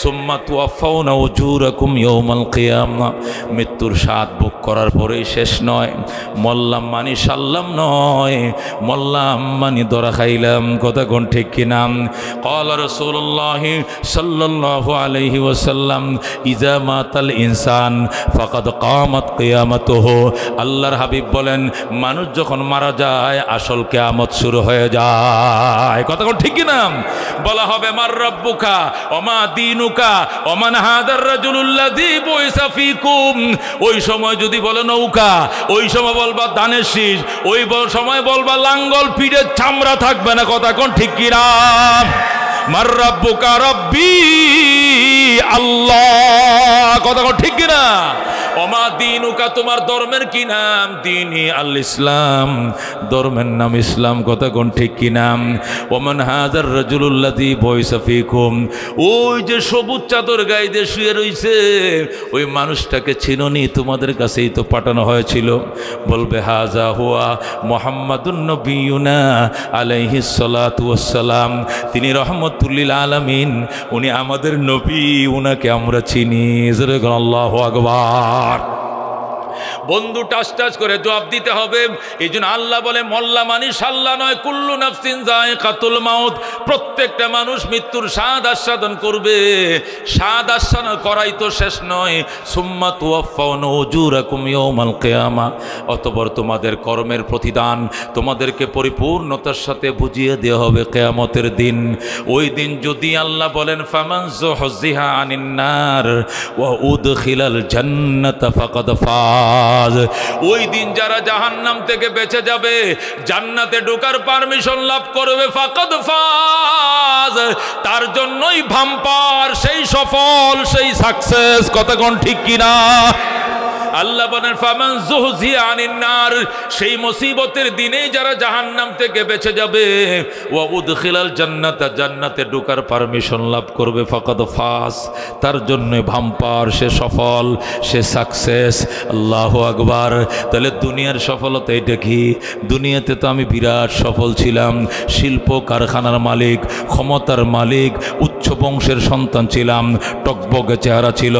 সুম্মা তুওয়াফাউনা উজুরাকুম ইয়াউমাল কিয়ামা, মৃত্যুর স্বাদ ভোগ করার পরেই শেষ নয়। মল্লাম মানি সাল্লাম নয়, মল্লাম মানি দরা খাইলাম। কথা কোন ঠিক কিনা? ক্বালা রাসূলুল্লাহ সাল্লাল্লাহু আলাইহি ওয়াসাল্লাম, ইজা মাতাল ইনসান ফাকাদ কামাত কিয়ামাতুহু। আল্লাহর হাবিব বলেন, মানুষ যখন মারা যায় আসল কিয়ামত শুরু হয়ে যায়। কথা কোন ঠিক কিনা? বলা হবে, মার রাব্বুকা ওয়া মা দীনুকা ওয়া মান হাদার রাজুলুল্লাযী বুইসা ফীকুম। ওই সময় যদি বলে নৌকা, ওই সময় বলবা ধানের শীষ, ওই সময় বলবা লাঙ্গল, পিঠের চামড়া থাকবে না। কথা কোন ঠিক কিনা? মার রাব্বুকা, রাব্বি আল্লাহ। কথা কোন ঠিক কিনা? ওমা দিনুকা, তোমার ধর্মের কি নাম? দিনী আল ইসলাম, ধর্মের নাম ইসলাম। কথা কোন ঠিক কি নাম? ওমান হাজার রাজুলুল্লাযী বুইসা ফীকুম, ওই যে সবুজ চাদর গায়ে দিয়ে শুয়ে রইছে, ওই মানুষটাকে চিনোনি? তোমাদের কাছেই তো পাঠানো হয়েছিল। বলবে হাজা হুয়া মুহাম্মাদুন নবিয়ুনা আলাইহিস সালাতু ওয়াস সালাম, তিনি রহমতুল লিল আলামিন, উনি আমাদের নবী, উনাকে আমরা চিনি। আল্লাহু আকবার। বন্ধু টাস টাস করে জবাব দিতে হবে। এই জন্য আল্লাহ বলে মল্লা মানি সাল্লা নয়, কুল্লু নাফসিন যায়কাতুল মাউত, প্রত্যেকটা মানুষ মৃত্যুর স্বাদ আস্বাদন করবে। স্বাদ আস্বাদন করাই তো শেষ নয়, সুম্মা তুওয়াফাউনা উজুরাকুম ইয়াউমাল কিয়ামা, অতঃপর তোমাদের কর্মের প্রতিদান তোমাদেরকে পরিপূর্ণতার সাথে বুঝিয়ে দেওয়া হবে কিয়ামতের দিন। ওই দিন যদি আল্লাহ বলেন ফামান যুহজিহা আনিন নার ওয়া উদখিলাল জান্নাতা ফাকাদ ফাজ, ওই দিন যারা জাহান্নাম থেকে বেঁচে যাবে, জান্নাতে ঢোকার পারমিশন লাভ করবে, ফাকাদ ফাজ, তার জন্যই ভাম্পার, সেই সফল, সেই সাকসেস। কথা কোন ঠিক কিনা? আল্লাহ বলেন ফামান যুহজিহা আনিন নার, সেই মুসিবতের দিনেই যারা জাহান্নাম থেকে বেঁচে যাবে, ওয়া উদখিলাল জান্নাতা, জান্নাতে ঢোকার পারমিশন লাভ করবে, ফাকাদ ফাজ, তার জন্য ভাম্পার, সে সফল, সে সাকসেস। আল্লাহু আকবার। তাহলে দুনিয়ার সফলতা এটা কি? দুনিয়াতে তো আমি বিরাট সফল ছিলাম, শিল্প কারখানার মালিক, ক্ষমতার মালিক, উচ্চ বংশের সন্তান ছিলাম, টকবকে চেহারা ছিল,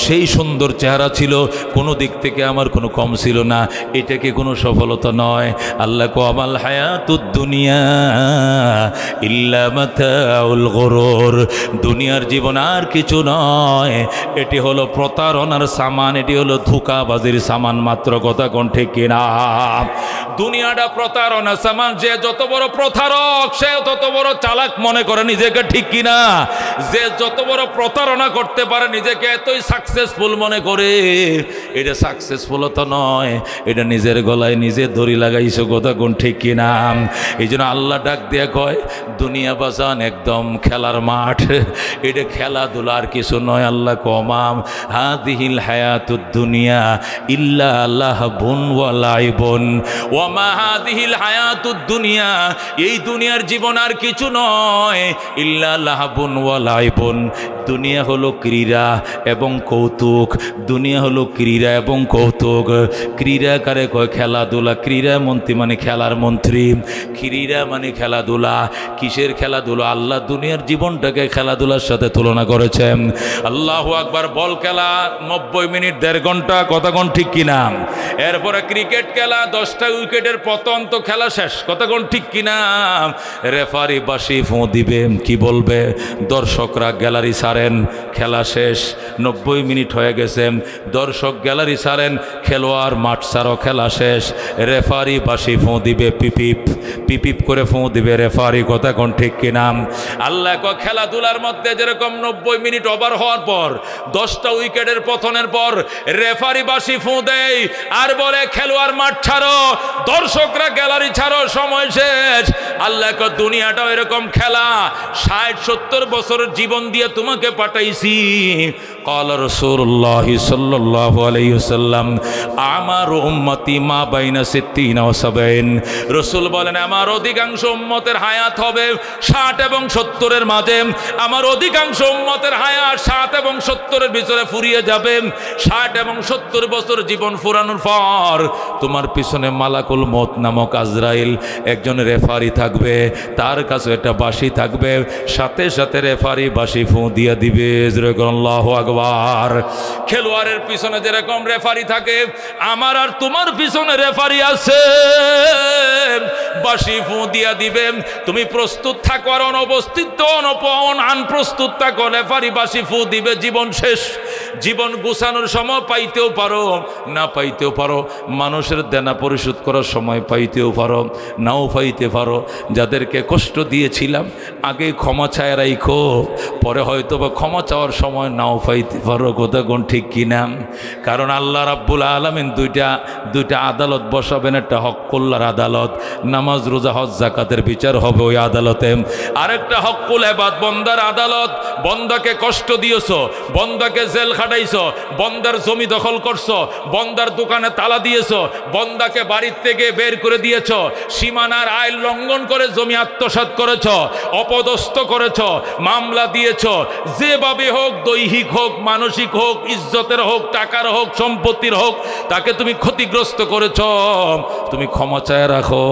সেই সুন্দর চেহারা ছিল, কোনো দিক থেকে আমার কোনো কম ছিল না। এটা কি কোনো সফলতা নয়? আল্লাহ কো আমাল হায়াতুদ দুনিয়া ইল্লা মাতাউল গুরুর, দুনিয়ার জীবন আর কিছু নয়, এটি হলো প্রতারণার সামান, এটি হলো ধোঁকাবাজির সামান মাত্র। কথা কোন ঠিক কিনা? দুনিয়াটা প্রতারণার সামান, যে যত বড় প্রতারক সে তত বড় চালাক মনে করে নিজেকে, ঠিক কিনা? যে যত বড় প্রতারণা করতে পারে নিজেকে এতই সাকসেসফুল মনে করে, এটা সাকসেসফুলতা নয়, এটা নিজের গলায় নিজে দড়ি লাগাইছো। কথা কোন ঠিক কিনা? এই জন্য আল্লাহ ডাক দিয়ে কয় দুনিয়া বাজান একদম খেলার মাঠ, এটা খেলাধুলার কিছু নয়। আল্লাহ কমাম হাদিহিল হায়াতুদ দুনিয়া ইল্লা লাহবুন ওয়া লাইবুন ওয়া মা হাদিহিল হায়াতুদ দুনিয়া, এই দুনিয়ার জীবন আর কিছু নয়, ইল্লা লাহবুন ওয়া লাইবুন, দুনিয়া হলো ক্রীড়া এবং কৌতুক, দুনিয়া হলো ক্রীড়া এবং কৌতুক। ক্রীড়া কারে কয়? খেলাধুলা। ক্রীড়া মন্ত্রী মানে খেলার মন্ত্রী, ক্রীড়া মানে খেলাধুলা। কিসের খেলাধুলা? আল্লাহ দুনিয়ার জীবনটাকে খেলাধুলার সাথে তুলনা করেছেন। আল্লাহু আকবার। বল খেলা 90 মিনিট 1.5 ঘন্টা। কথা কোন ঠিক কিনা? এরপরে ক্রিকেট খেলা 10টা উইকেটের পতন, তো খেলা শেষ। কথা কোন ঠিক কিনা? রেফারি বাঁশি ফোঁ দিবে, কি বলবে? দর্শকরা গ্যালারি ছাড়েন, খেলা শেষ, 90 মিনিট হয়ে গেছে, দর্শক গ্যালারি ছাড়েন, খেলোয়াড় মাঠ ছাড়ো, খেলা শেষ, রেফারি বাঁশি ফোঁ দিবে, পিপিপ পিপিপ করে ফোঁ দিবে রেফারি। কথা কোন ঠিক কিনা? আল্লাহ খেলাধুলার মধ্যে যেরকম 90 মিনিট ওভার হওয়ার পর 10টা উইকেটের পতনের পর রেফারি বাঁশি ফোঁ দেয় আর বলে খেলোয়াড় মাঠ ছাড়ো, দর্শকরা গ্যালারি ছাড়ো, সময় শেষ। আল্লাহ দুনিয়াটাও এরকম খেলা, 60-70 বছরের জীবন দিয়ে তোমাকে পাঠাইছি। قال رسول الله صلى الله عليه وسلم আমার উম্মতি মা বাইনা 60 ও 70, রাসূল বলেন আমার অধিকাংশ উম্মতের হায়াত হবে 60 এবং 70 এর মাঝে। আমার অধিকাংশ উম্মতের হায়াত 60 এবং 70 এর ভিতরে ফুরিয়ে যাবে। 60 এবং 70 বছর জীবন ফুরানোর পর তোমার পিছনে মালাকুল মউত নামক আজরাইল একজন রেফারি থাকবে, তার কাছে একটা বাঁশি থাকবে, সাথে সাথে রেফারি বাঁশি ফু দিয়ে দিবে। আল্লাহু আকবার। খেলোয়াড়ের পিছনে যেরকম রেফারি থাকে, আমার আর তোমার পিছনে রেফারি আছে, বাঁশি ফু দিয়া দিবে। তুমি প্রস্তুত থাকো আর অনুপস্থিত আনপ্রস্তুত থাকো, রেফারি বাঁশি ফু দিবে, জীবন শেষ। জীবন গুছানোর সময় পাইতেও পারো, না পাইতেও পারো। মানুষের দেনা পরিশোধ করার সময় পাইতেও পারো, নাও পাইতে পারো। যাদেরকে কষ্ট দিয়েছিলাম আগে ক্ষমা চায় রাখো, পরে হয়তো বা ক্ষমা চাওয়ার সময় নাও পাইতে হইতে পারো, কথা কোন ঠিক কিনা? কারণ আল্লাহ রাব্বুল আলামিন দুইটা আদালত বসাবেন, একটা হক্কুল্লাহর আদালত, নামাজ রোজা হজ যাকাতের বিচার হবে ওই আদালতে। আরেকটা হক্কুল ইবাদ, বন্দার আদালত। বন্দাকে কষ্ট দিয়েছো, বন্দাকে জেল খাটাইছো, বন্দার জমি দখল করছো, বন্দার দোকানে তালা দিয়েছো, বন্দাকে বাড়ির থেকে বের করে দিয়েছো, সীমানার আইন লঙ্ঘন করে জমি আত্মসাৎ করেছো, অপদস্থ করেছো, মামলা দিয়েছো, যেভাবে হোক, দৈহিক হোক, মানসিক হোক, ইজ্জতের হোক, টাকার হোক, সম্পত্তির হোক, তাকে তুমি ক্ষতিগ্রস্ত করেছো, তুমি ক্ষমা চায় রাখো।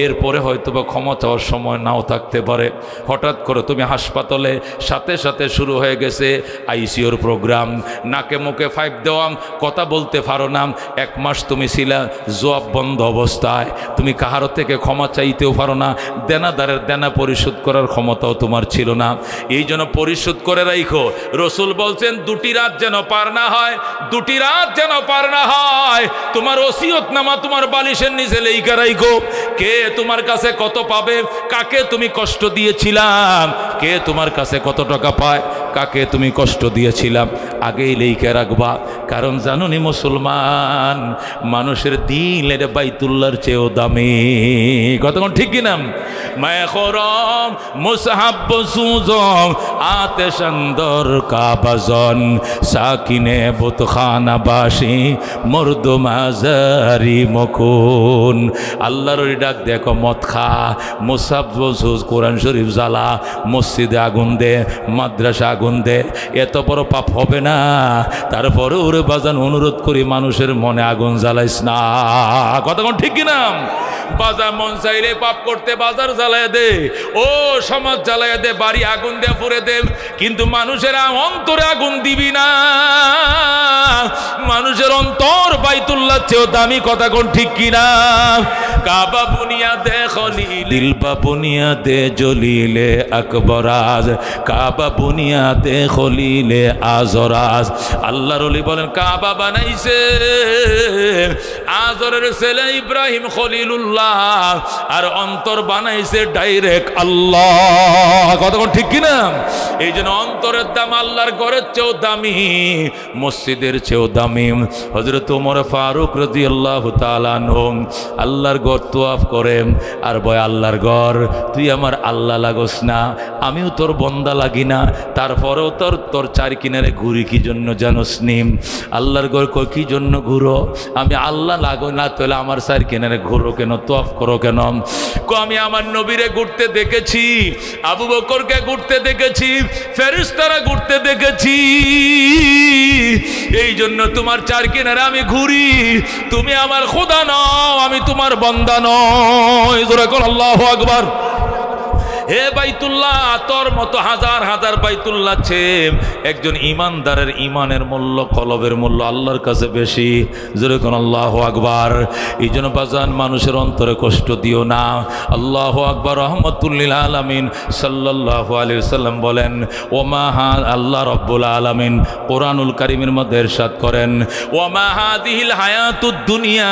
এরপরে হয়তো বা ক্ষমা চাওয়ার সময় নাও থাকতে পারে। হঠাৎ করে তুমি হাসপাতালে, সাথে সাথে শুরু হয়ে গেছে আইসিইউর প্রোগ্রাম, নাকে মুখে পাইপ দেওয়া, কথা বলতে পারো না। 1 মাস তুমি ছিলা জবাব বন্ধ অবস্থায়, তুমি কাহারো থেকে ক্ষমা চাইতেও পারো না, দেনাদারের দেনা পরিশোধ করার ক্ষমতাও তোমার ছিল না। এই জন্য পরিশোধ করে রাখো। রসুল বলছেন 2টি রাত যেন পার না হয়, 2টি রাত যেন পার না হয়। তোমার ওসিয়তনামা তোমার বালিশের নিচে লেখা রাখো। কে তোমার কাছে কত পাবে, কাকে তুমি কষ্ট দিয়েছিলাম, কে তোমার কাছে কত টাকা পায়, কাকে তুমি কষ্ট দিয়েছিলাম, আগেই লেখা রাখবা। কারণ জানুনি মুসলমান, মানুষের দিল এটা বাইতুল্লাহর চেয়েও দামি, কতক্ষণ ঠিক কিনা? মায়ে খরম মুসাহাব সুজম আতে সুন্দর কাবাজন সাকিনে বুতখানা বাসি মর্দ মাজারি মকুন। আল্লাহর ডাক দেখো, মদ খা, মুসাহাব সুজ, কোরআন শরীফ জ্বালা, মসজিদে আগুন দে, মাদ্রাসা আগুন দে, এত বড় পাপ হবে না। তারপরে ওরে বাজান অনুরোধ করি, মানুষের মনে আগুন জ্বালাইস না, কতক্ষণ ঠিক কিনা? বাজার মন চাইলে পাপ করতে বাজার জ্বালায় দে, ও সমাজ জ্বালায় দে, বাড়ি আগুন দিয়ে পুড়ে দে, কিন্তু মানুষের অন্তরে আগুন দিবি না। মানুষের অন্তর বাইতুল্লাহ চেয়েও দামি, কথা কোন ঠিক কিনা? কাবা বুনিয়াদে খলিল, দিলবা বুনিয়াদে জলিলে আকবরাজ, কাবা বুনিয়াদে খলিলে আজরাজ। আল্লাহর ওলি বলেন, কাবা বানাইছে আজরের ছেলে ইব্রাহিম খলিলুল্লাহ, আর অন্তর বানাইছে ডাইরেক্ট আল্লাহ, কতক্ষণ ঠিক কিনা? এই জন্য অন্তরের দাম আল্লাহর ঘরের চেয়েও দামি, মসজিদের চেয়েও দামি। হযরত ওমর ফারুক রাদিয়াল্লাহু তাআলা আনহু আল্লাহর ঘর তওয়াফ করেন, আর বয় আল্লাহর ঘর, তুই আমার আল্লাহ লাগোস না, আমিও তোর বন্দা লাগি না, তারপরেও তোর চার কিনারে ঘুরি কি জন্য জানোস নি? আল্লাহর ঘর কই কি জন্য ঘুরো? আমি আল্লাহ লাগো না, তাহলে আমার চার কিনারে ঘুরো কেন, তওয়াফ করো কেন? আমি আমার নবীরে ঘুরতে দেখেছি, আবু বকরকে ঘুরতে দেখেছি, ফেরেশতারা ঘুরতে দেখেছি, এই জন্য তোমার চার কিনারে আমি ঘুরি। তুমি আমার খোদা নও, আমি তোমার বান্দা নই। জোরে কর আল্লাহু আকবার। হে বাইতুল্লাহ, তোর মতো হাজার হাজার বাইতুল্লাহ আছে, একজন ইমানদারের ইমানের মূল্য, কলবের মূল্য আল্লাহর কাছে বেশি। জোরে কোন আল্লাহু আকবার। এই জন্য বাজান, মানুষের অন্তরে কষ্ট দিও না। আল্লাহু আকবার। রাহমাতুল লিল আলামিন সাল্লাল্লাহু আলাইহি ওয়াসাল্লাম বলেন, ওমা আল্লাহ রাব্বুল আলামিন কোরআনুল কারীমের মধ্যে ইরশাদ করেন, ওমা হাদিহিল হায়াতুদ দুনিয়া,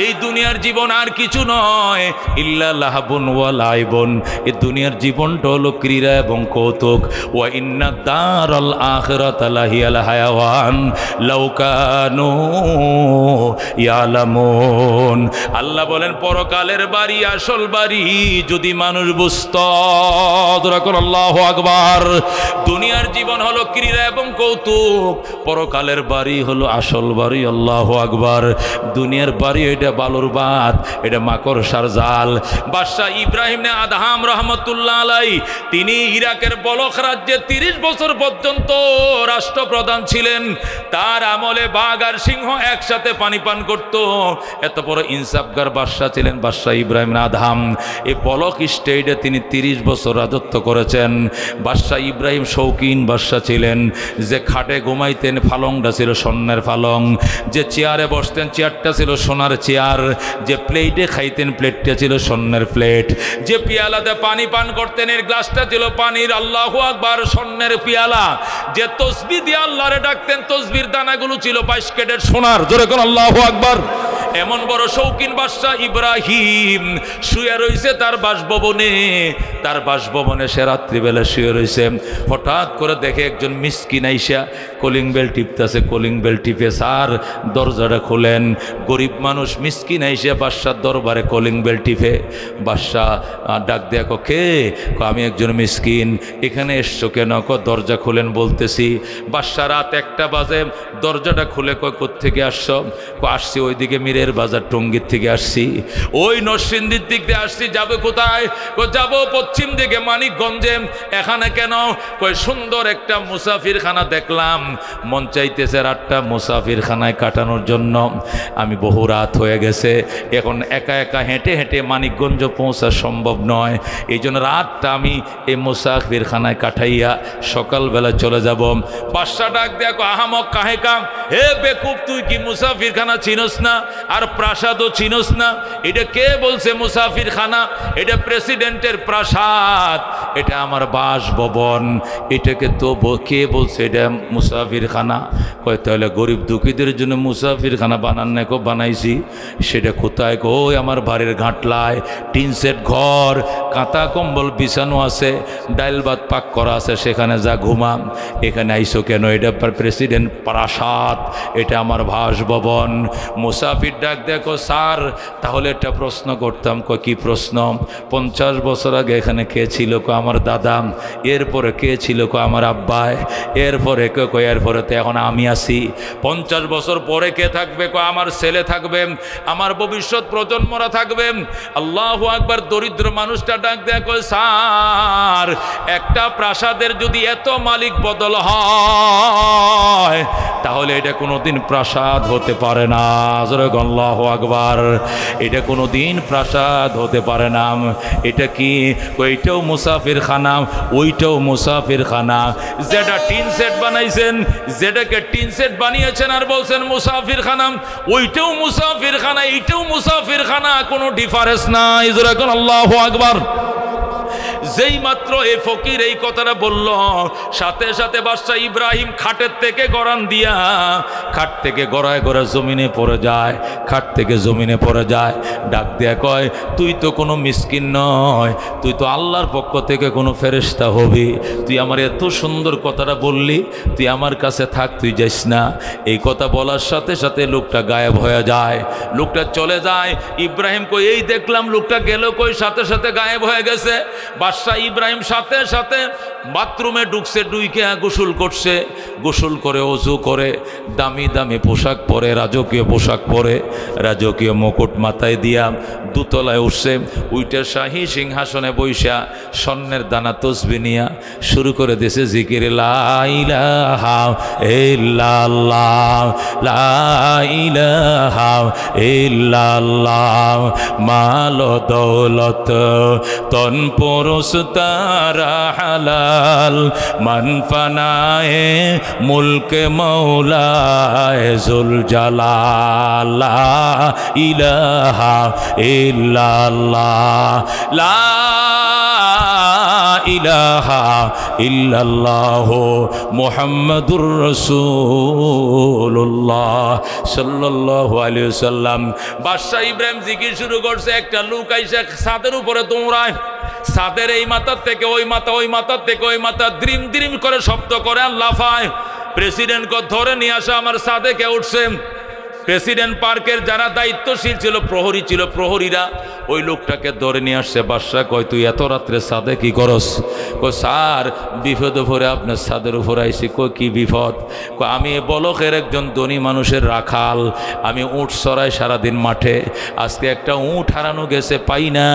এই দুনিয়ার জীবন আর কিছু নয়, ইল্লা লাহবুন ওয়া লাইবুন, এই দুনিয়ার জীবনটা হলো ক্রীড়া এবং কৌতুক। ওয়া ইন্না দারাল আখিরাতা লাহিয়াল হায়াওয়ান লাউ কানু ইয়ালামুন। আল্লাহ বলেন, পরকালের বাড়ি, আসল বাড়ি যদি মানুষ বুঝতো। আল্লাহু আকবার। দুনিয়ার জীবন হলো ক্রীড়া এবং কৌতুক, পরকালের বাড়ি হলো আসল বাড়ি। আল্লাহু আকবার। দুনিয়ার বাড়ি এটা বালুর বাদ, এটা মাকড়সার জাল। বাদশাহ ইব্রাহিম নে আদহাম রহমতুল্লাহ আলাই, তিনি ইরাকের বলখ রাজ্যে 30 বছর পর্যন্ত রাষ্ট্রপ্রধান ছিলেন। তার আমলে বাঘ আর সিংহ একসাথে পানি পান করত। এত বড় ইনসাফগার বাদশাহ ছিলেন বাদশাহ ইব্রাহিম আদহাম। এই বলখ স্টেটে তিনি 30 বছর রাজত্ব করেছেন। বাদশাহ ইব্রাহিম শৌখিন বাদশাহ ছিলেন। যে খাটে ঘুমাইতেন, ফালংটা ছিল স্বর্ণের ফালং। যে চেয়ারে বসতেন, চেয়ারটা ছিল সোনার চেয়ার। যে প্লেটে খাইতেন, প্লেটটা ছিল স্বর্ণের প্লেট। যে পিয়ালাতে পানি পান করতেন, এর গ্লাসটা ছিল পানির। আল্লাহু আকবার। স্বর্ণের পিয়ালা। যে তসবিহ দিয়ে আল্লাহরে ডাকতেন, তসবির দানাগুলো ছিল 22 ক্যারেট সোনার। জোরে কোন আল্লাহু আকবার। এমন বড় শৌখিন বাদশা ইব্রাহিম শুয়ে রয়েছে তার বাসভবনে সে রাত্রিবেলা শুয়ে রয়েছে। হঠাৎ করে দেখে একজন মিসকিন আইসা কলিং বেল টিপতেছে, কলিং বেল টিপে স্যার দরজাটা খোলেন। গরিব মানুষ মিসকিন আইসা বাদশার দরবারে কলিং বেল টিপে। বাদশাহ ডাক দেয়া কে? আমি একজন মিসকিন, এখানে এসছো কেন? দরজা খুলেন বলতেছি। বাদশা রাত 1টা বাজে, দরজাটা খুলে কোত্থেকে আসছো? আসছি ওইদিকে মীরের বাজার টঙ্গীর থেকে আসছি, ওই নরসিংদীর দিক দিয়ে আসছি। যাবে কোথায়? যাব পশ্চিম দিকে মানিকগঞ্জে। এখানে কেন? সুন্দর একটা মুসাফিরখানা দেখলাম, মন চাইতেছে রাতটা মুসাফিরখানায় কাটানোর জন্য। আমি বহু রাত হয়ে গেছে, এখন একা একা হেঁটে হেঁটে মানিকগঞ্জ পৌঁছা সম্ভব নয়, এই জন্য রাতটা আমি এই মুসাফিরখানায় কাটাইয়া সকালবেলা চলে যাব। বাদশা ডাক দেখো আহামক কাহেকা, হে বেকুব তুই কি মুসাফিরখানা চিনস না? আর প্রাসাদও চিনস না? এটা কে বলছে মুসাফিরখানা? এটা প্রেসিডেন্টের প্রাসাদ, এটা আমার বাসভবন, এটাকে তো কে বলছে এটা মুসাফিরখানা? কয় তাহলে গরিব দুঃখীদের জন্য মুসাফিরখানা বানান না? বানাইছি। সেটা কোথায়? ওই আমার বাড়ির ঘাটলায় টিন সেট ঘর, কাঁথা কম্বল বিছানো আছে, ডাইল ভাত পাক করা আছে, সেখানে যা ঘুমাম। এখানে আইসো কেন? এটা প্রেসিডেন্ট প্রাসাদ, এটা আমার বাসভবন। মুসাফির ডাক দেখো স্যার তাহলে একটা প্রশ্ন করতাম। কি প্রশ্ন? 50 বছর আগে এখানে কে ছিল? আমার দাদা। এরপরে কে ছিল? আমার আব্বাই। এরপরে এরপরে তো এখন আমি আছি। 50 বছর পরে কে থাকবে? আমার ছেলে থাকবে, আমার ভবিষ্যৎ প্রজন্মরা থাকবে। আল্লাহু আকবার। দরিদ্র মানুষটা ডাক দেখো স্যার একটা প্রাসাদের যদি এত মালিক বদল হয় তাহলে এটা কোনোদিন প্রাসাদ হতে পারে না। আল্লাহু আকবার। এটা কোনোদিন প্রাসাদ হতে পারে না। এটা কি? ওইটাও মুসাফিরখানা, ওইটাও মুসাফিরখানা। যেটা টিন সেট বানাইছেন, যেটাকে টিন সেট বানিয়েছেন আর বলছেন মুসাফিরখানা, ওইটাও মুসাফিরখানা, এইটাও মুসাফিরখানা, কোনো ডিফারেন্স নাই। আল্লাহু আকবার। যেই মাত্র এই ফকির এই কথাটা বলল, সাথে সাথে বাদশা ইব্রাহিম খাটের থেকে গড়ান দিয়া, খাট থেকে গড়ায় গড়ায় জমিনে পড়ে যায়, খাট থেকে জমিনে পড়ে যায়। ডাক দিয়া কয় তুই তো কোনো মিসকিন নয়, তুই তো আল্লাহর পক্ষ থেকে কোনো ফেরেশতা হবি। তুই আমার এত সুন্দর কথাটা বললি, তুই আমার কাছে থাক, তুই যাইস না। এই কথা বলার সাথে সাথে লোকটা গায়েব হয়ে যায়, লোকটা চলে যায়। ইব্রাহিম কই এই দেখলাম লোকটা গেল কই, সাথে সাথে গায়েব হয়ে গেছে। বাদশা ইব্রাহিম সাথে সাথে বাথরুমে ঢুকছে, ঢুকে গোসল করছে, গোসল করে ওযু করে দামি দামি পোশাক পরে, রাজকীয় পোশাক পরে, রাজকীয় মুকুট মাথায় দিয়া দুতলায় উঠছে। উইটা শাহী সিংহাসনে বৈশা স্বর্ণের দানা তসবিহ নিয়া শুরু করে দিয়েছে জিকির, লা ইলাহা ইল্লাল্লাহ, লা ইলাহা ইল্লাল্লাহ। মাল দৌলত তন পুরুষ তারা হালাল, মান ফানায়ে মুলকে মৌলায়ে জুল জালাল, লা ইলাহা ইল্লাল্লাহ, লা ইলাহা ইল্লাল্লাহ মুহাম্মাদুর রাসূলুল্লাহ সাল্লাল্লাহু আলাইহি ওয়াসাল্লাম। বাদশা ইব্রাহিম জিকির শুরু করছে, একটা লোক আইসা ছাদের উপরে দৌড়ায়, ছাদের এই মাথার থেকে ওই মাথা, ওই মাথার থেকে ওই মাথা দ্রিম দ্রিম করে শব্দ করে আর লাফায়। প্রেসিডেন্টকে ধরে নিয়ে আসা আমার ছাদে কে উঠছে। প্রেসিডেন্ট পার্কের যারা দায়িত্বশীল ছিল, প্রহরী ছিল, প্রহরীরা ওই লোকটাকে ধরে নিয়ে আসছে। বাদশা কয় তুই এত রাত্রে ছাদে কি করস? কয় স্যার বিপদে পড়ে আপনার ছাদের উপর আইসি। কয় কি বিপদ? কয় আমি বলকের একজন ধনী মানুষের রাখাল, আমি উট চড়াই সারাদিন মাঠে, আজকে একটা উট হারানো গেছে, পাই না,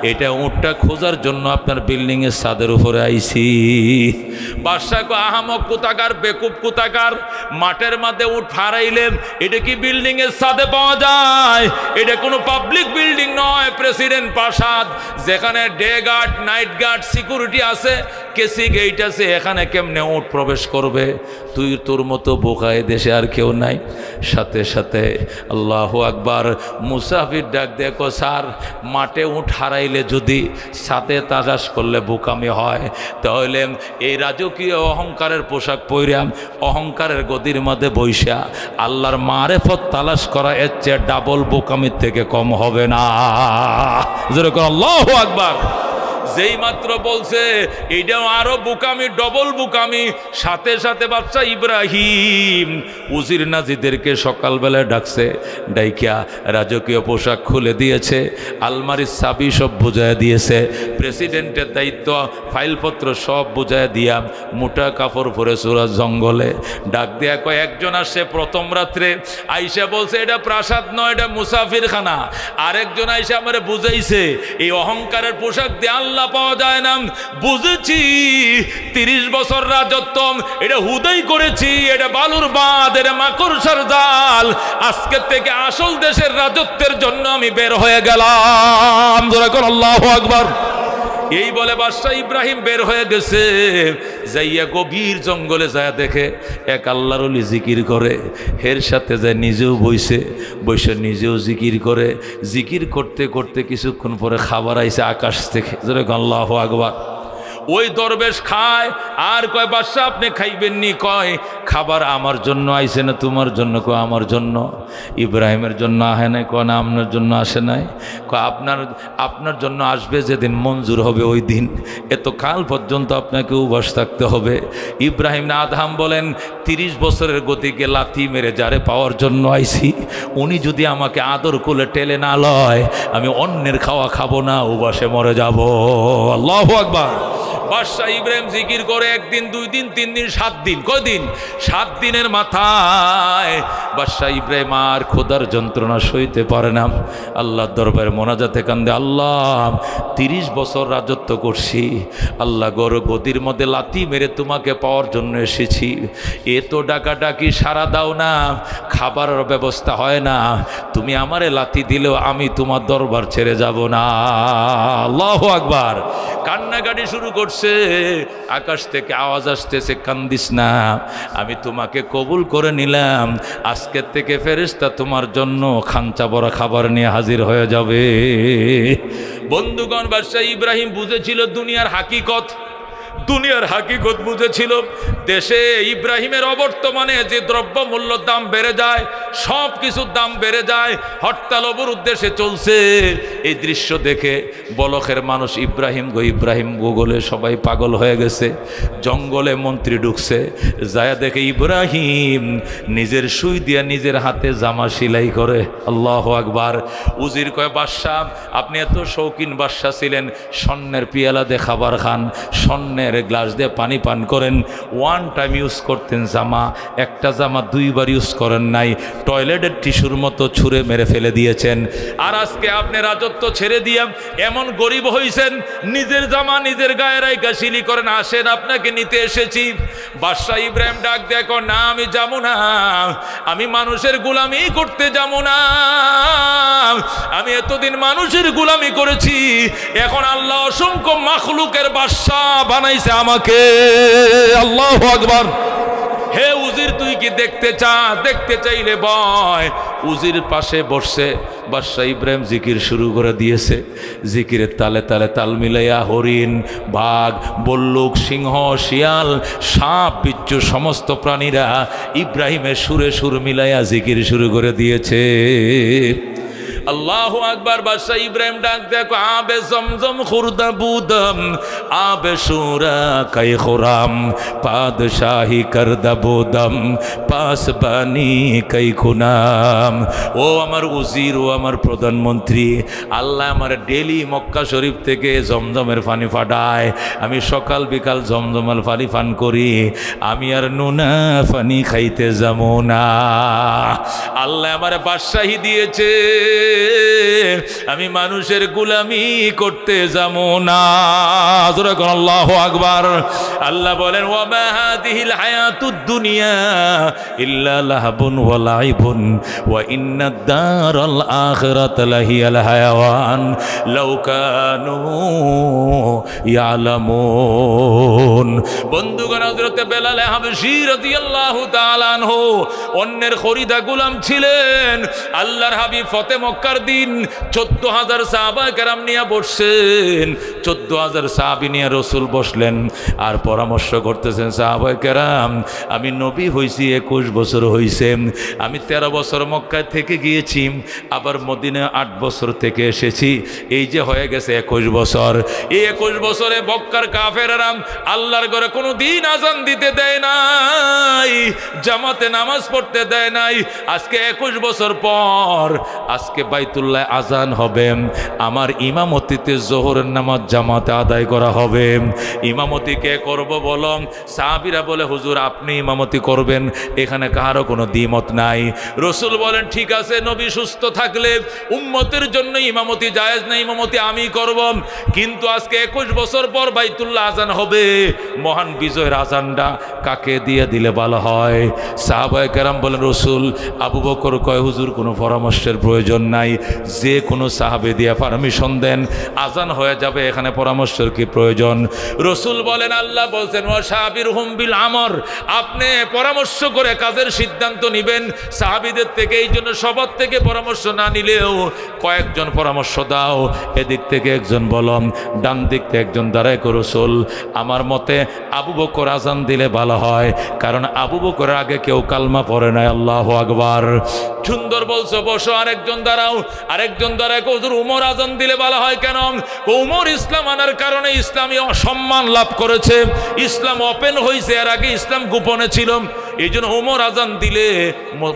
এটা উটটা খোঁজার জন্য আপনার বিল্ডিংয়ের ছাদের উপরে আইসি। বাদশা কয় আহামক কোথাকার, বেকুব কোথাকার, মাঠের মধ্যে উট হারাইলেন, এটা কি বিল্ডিং এর ছাদে পাওয়া যায়? এটা কোনো পাবলিক বিল্ডিং নয়, প্রেসিডেন্ট প্রাসাদ, যেখানে day guard, night guard, security আছে, কেসি গেট আছে, এখানে কেমনে উট প্রবেশ করবে? তুই তোর মতো বোকায় দেশে আর কেউ নাই। সাথে সাথে আল্লাহু আকবার, মুসাফির ডাক দেখো, স্যার মাঠে উট হারাইলে যদি সাথে তালাশ করলে বোকামি হয়, তাহলে এই রাজকীয় অহংকারের পোশাক পইরাম অহংকারের গদির মধ্যে বৈশা আল্লাহর মারেফত তালাশ করা এর চেয়ে ডাবল বোকামির থেকে কম হবে না। যেরকম আল্লাহু আকবার। যেই মাত্র বলছে এইটাও আরো বোকামি, ডবল বোকামি। সাথে সাথে বাচ্চা ইব্রাহিম উজির নাজিদেরকে সকালবেলায় ডাকছে, ডাইকিয়া রাজকীয় পোশাক খুলে দিয়েছে, আলমারির চাবি সব বুঝায় দিয়েছে, প্রেসিডেন্টের দায়িত্ব ফাইলপত্র সব বুঝায় দিয়া মোটা কাপড় পরে সুরাজ জঙ্গলে ডাক দেয়া কয় একজন আসছে প্রথম রাত্রে, আইসা বলছে এটা প্রাসাদ নয়, এটা মুসাফিরখানা। আরেকজন আইসা আমারে বুঝাইছে এই অহংকারের পোশাক দিয়ে আল্লাহ পাওয়া যায় না। বুঝেছি 30 বছর রাজত্ব এটা হুদাই করেছি, এটা বালুর বাঁধ, এটা মাকড়সার জাল। আজকের থেকে আসল দেশের রাজত্বের জন্য আমি বের হয়ে গেলাম। আল্লাহু আকবার। এই বলে বাদশা ইব্রাহিম বের হয়ে গেছে, যাইয়া গভীর জঙ্গলে যায় দেখে এক আল্লাহর ওলি জিকির করে, এর সাথে যায় নিজেও বইছে, বসে নিজেও জিকির করে। জিকির করতে করতে কিছুক্ষণ পরে খাবার আইছে আকাশ থেকে। আল্লাহু আকবার। ওই দরবেশ খায় আর কয় বাদশা আপনি খাইবেননি? কয় খাবার আমার জন্য আইছে না তোমার জন্য? কয় আমার জন্য। ইব্রাহিমের জন্য আহে নাই? কয় না আপনার জন্য আসে নাই। কয় আপনার জন্য আসবে যেদিন মঞ্জুর হবে ওই দিন, এত কাল পর্যন্ত আপনাকে উপবাস থাকতে হবে। ইব্রাহিম না আদহাম বলেন 30 বছরের গতিকে লাথি মেরে যারে পাওয়ার জন্য আইছি, উনি যদি আমাকে আদর কোলে টেলে না লয়, আমি অন্যের খাওয়া খাবো না, উপবাসে মরে যাব। আল্লাহু আকবার। বাদশা ইব্রাহিম জিকির করে 1 দিন 2 দিন 3 দিন 7 দিন। কয়দিন? 7 দিনের মাথায় বাদশা ইব্রাহিম আর খোদার যন্ত্রণা সইতে পারে না, আল্লাহর দরবারে মোনাজাতে কান্দে, আল্লাহ 30 বছর রাজত্ব করছি, আল্লাহ গদির মধ্যে লাথি মেরে তোমাকে পাওয়ার জন্য এসেছি, এ তো ডাকাডাকি সারা দাও না, খাবারের ব্যবস্থা হয় না, তুমি আমারে লাথি দিলেও আমি তোমার দরবার ছেড়ে যাব না। আল্লাহু আকবার। কান্নাকাটি শুরু করছে, আকাশ থেকে আওয়াজ আসতেছে, কান্দিস না, আমি তোমাকে কবুল করে নিলাম, আজকের থেকে ফেরেশতা তোমার জন্য খাঞ্চা বড় খাবার নিয়ে হাজির হয়ে যাবে। বন্ধুগণ, বাদশা ইব্রাহিম বুঝেছিল দুনিয়ার হাকিকত, দুনিয়ার হাকিকত বুঝেছিল। দেশে ইব্রাহিমের অবর্তমানে যে দ্রব্য মূল্য দাম বেড়ে যায়, সব কিছুর দাম বেড়ে যায়, হরতাল অবরোধ দেশে চলছে। এই দৃশ্য দেখে বলখের মানুষ ইব্রাহিম গো বলে সবাই পাগল হয়ে গেছে। জঙ্গলে মন্ত্রী ঢুকছে, যায় দেখে ইব্রাহিম নিজের সুই দিয়া নিজের হাতে জামা সেলাই করে। আল্লাহু আকবার। উজির কয় বাদশা আপনি এত শৌখিন বাদশা ছিলেন, স্বর্ণের পিয়ালা দিয়ে খাবার খান, স্বর্ণের গ্লাস দিয়ে পানি পান করেন, 1 টাইম ইউজ করতেন জামা, একটা জামা 2 বার ইউজ করেন নাই, টয়লেটের টিস্যুর মতো ছুঁড়ে মেরে ফেলে দিয়েছেন। আর আজকে আপনি রাজত্ব ছেড়ে দিয়ে এমন গরিব হইছেন, নিজের জামা নিজের গায়ে রাইখা সিলি করেন, আসেন আপনাকে নিতে এসেছি। বাদশা ইব্রাহিম ডাক দেখো, না আমি যাবো না, আমি মানুষের গোলামি করতে যাবো না, আমি এতদিন মানুষের গোলামি করেছি, এখন আল্লাহ অসংখ্য মাখলুকের বাদশা বানাইছে আমাকে। আল্লাহু আকবার। হে উজির, তুই কি দেখতে চাইলে বয়। উজির পাশে বসছে, বাদশা ইব্রাহিম জিকির শুরু করে দিয়েছে। জিকিরের তালে তালে তাল মিলাইয়া হরিণ, বাঘ, বল্লুক, সিংহ, শিয়াল, সাপ, বিচ্ছু সমস্ত প্রাণীরা ইব্রাহিমের সুরে সুর মিলাইয়া জিকির শুরু করে দিয়েছে। আল্লাহু আকবার। বাদশা ইব্রাহিম ডাক দেখো, আবে জমজম খুরদা বুদম, আবে সুরা কাই খুরাম, পাদশাহী করদা বুদম, পাসবানি কাই খুনাম। ও আমার উজির, ও আমার প্রধানমন্ত্রী, আল্লাহ আমার ডেলি মক্কা শরীফ থেকে জমজমের পানি ফাটায়, আমি সকাল বিকাল জমজমের পানি পান করি, আমি আর নুনা পানি খাইতে যাবো না। আল্লাহ আমার বাদশাহী দিয়েছে। আমি মানুষের গোলামি করতে যাবো না। আল্লাহু আকবার। আল্লাহ বলেন ওয়া মা হাযিহিল হায়াতুদ দুনিয়া ইল্লা লাহবুন ওয়া লাইবুন ওয়া ইন্নাদ দারাল আখিরাতা লাহিয়াল হায়াওয়ান লাউ কানু ইয়ালামুন। বন্ধুগণ, হযরত বেলাল হাবশী রাদিয়াল্লাহু তাআলা আনহু অন্যের খরিদা গোলাম ছিলেন। আল্লাহর হাবিব ফতে মক্কার দিন 14,000 সাহাবা কেরাম নিয়ে বসছেন। 14,000 সাহাবী নিয়ে রসুল বসলেন আর পরামর্শ করতেছেন, সাহাবা কেরাম আমি নবী হইছি 21 বছর হইছে, আমি 13 বছর মক্কায় থেকে গিয়েছি, আবার মদিনায় 8 বছর থেকে এসেছি, এই যে হয়ে গেছে 21 বছর। এই 21 বছরে মক্কার কাফেররা আল্লাহর ঘরে কোনো দিন আজান দিতে দেয় নাই, জামাতে নামাজ পড়তে দেয় নাই। আজকে 21 বছর পর আজকে বাইতুল্লাহ আজান হবে, আমার ইমামতিতে জোহরের নামাজ জামাতে আদায় করা হবে। ইমামতি কে করব বলো? সাহাবীরা বলে হুজুর আপনি ইমামতি করবেন, এখানে কারো কোনো দ্বিমত নাই। রসুল বলেন ঠিক আছে, নবী সুস্থ থাকলে উম্মতের জন্য ইমামতি জায়েজ না, ইমামতি আমি করব। কিন্তু আজকে 21 বছর পর বাইতুল্লাহ আজান হবে, মহান বিজয়ের আজানটা কাকে দিয়ে দিলে ভালো হয়? সাহাবায়ে কেরাম বলেন রসুল, আবু বকর কয় হুজুর কোনো পরামর্শের প্রয়োজন নাই, যে কোনো সাহাবে দিয়ে পারমিশন দেন, আজান হয়ে যাবে, এখানে পরামর্শের কি প্রয়োজন? রসুল বলেন আল্লাহ বলছেন ওয়াশাবিরহুম বিল আমর, আপনি পরামর্শ করে কাজের সিদ্ধান্ত নেবেন সাহাবীদের থেকে। এই জন্য সবার থেকে পরামর্শ না নিলেও কয়েকজন পরামর্শ দাও, এদিক থেকে একজন বলম, ডান দিক থেকে একজন দাঁড়ায় কো রসুল আমার মতে আবু বকর আজান দিলে ভালো হয়, কারণ আবু বকরের আগে কেউ কালমা পড়ে নাই। আল্লাহু আকবার। সুন্দর বলছো, বসো। আরেকজন দাঁড়াও, আরেকজন দাঁড়ায় কো হুজুর উমর আজান দিলে ভালো হয় কেন? উমর ইসলাম আনার কারণে ইসলামী সম্মান লাভ করেছে, ইসলাম ওপেন হয়েছে, এর আগে ইসলাম গোপনে ছিল, এই জন্য উমর আজান দিলে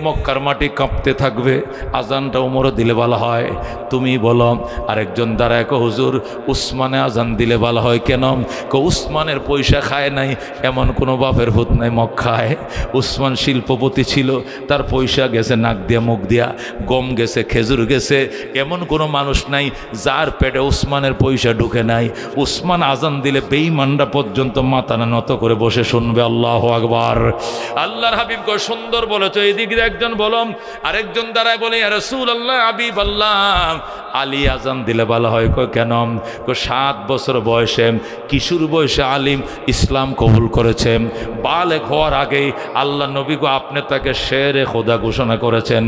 মক্কার মাটি কাঁপতে থাকবে, আজানটা উমরও দিলে ভালো হয়। তুমি বলো। আরেকজন দাঁড়ায় কো হুজুর উসমানে আজান দিলে ভালো হয় কেন? কো উসমানের পয়সা খায় নাই এমন কোনো বাপের ভূত নাই মক্কায়। উসমান শিল্পপতি ছিল, তার পয়সা গেছে নাক দিয়া মুখ দিয়া, গম গেছে খেজুর গেছে, এমন কোনো মানুষ নাই যার পেটে উসমানের পয়সা ঢুকে নাই। উসমান আজান দিলে বেঈমানরা পর্যন্ত মাথা নত করে বসে শুনবে। আল্লাহু আকবার। আল্লাহর হাবিব কয় সুন্দর বলেছো। এদিকে একজন বলম, আরেকজন দাঁড়ায় বলে ইয়া রাসূলুল্লাহ হাবিব আল্লাহ আলী আজান দিলে ভালো হয়। কয় কেন? 7 বছর বয়সে, কিশোর বয়সে আলিম ইসলাম কবুল করেছে, বালেগ হওয়ার আগেই আল্লাহ নবী গো আপনি তাকে শেরে খোদা ঘোষণা করেছেন,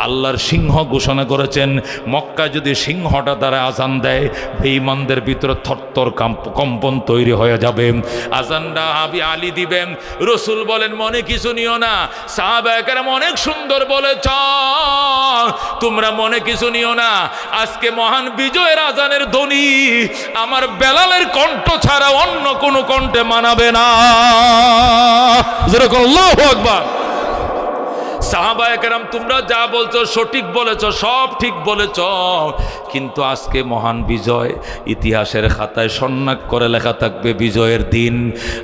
আল্লাহর সিংহ ঘোষণা করেছেন। মক্কায় যদি সিংহটা দ্বারা আজান দেয় বেঈমানদের ভিতরে থরথর কম্পন তৈরি হয়ে যাবে। আজানটা হাবি আলী দিবেন। রসুল বলেন মনে কিছু নিও না, সাহাবায়ে কেরাম অনেক সুন্দর বলেছ, তোমরা মনে কিছু নিও না, আজকে মহান বিজয়ের আজানের ধ্বনি আমার বেলালের কণ্ঠ ছাড়া অন্য কোনো কণ্ঠে মানাবে না। আল্লাহু আকবার। সাহাবায়ে কেরাম তোমরা যা বলছো সঠিক বলেছ, সব ঠিক বলেছ, কিন্তু আজকে মহান বিজয়, ইতিহাসের খাতায় সন্ন্যাক করে লেখা থাকবে বিজয়ের দিন।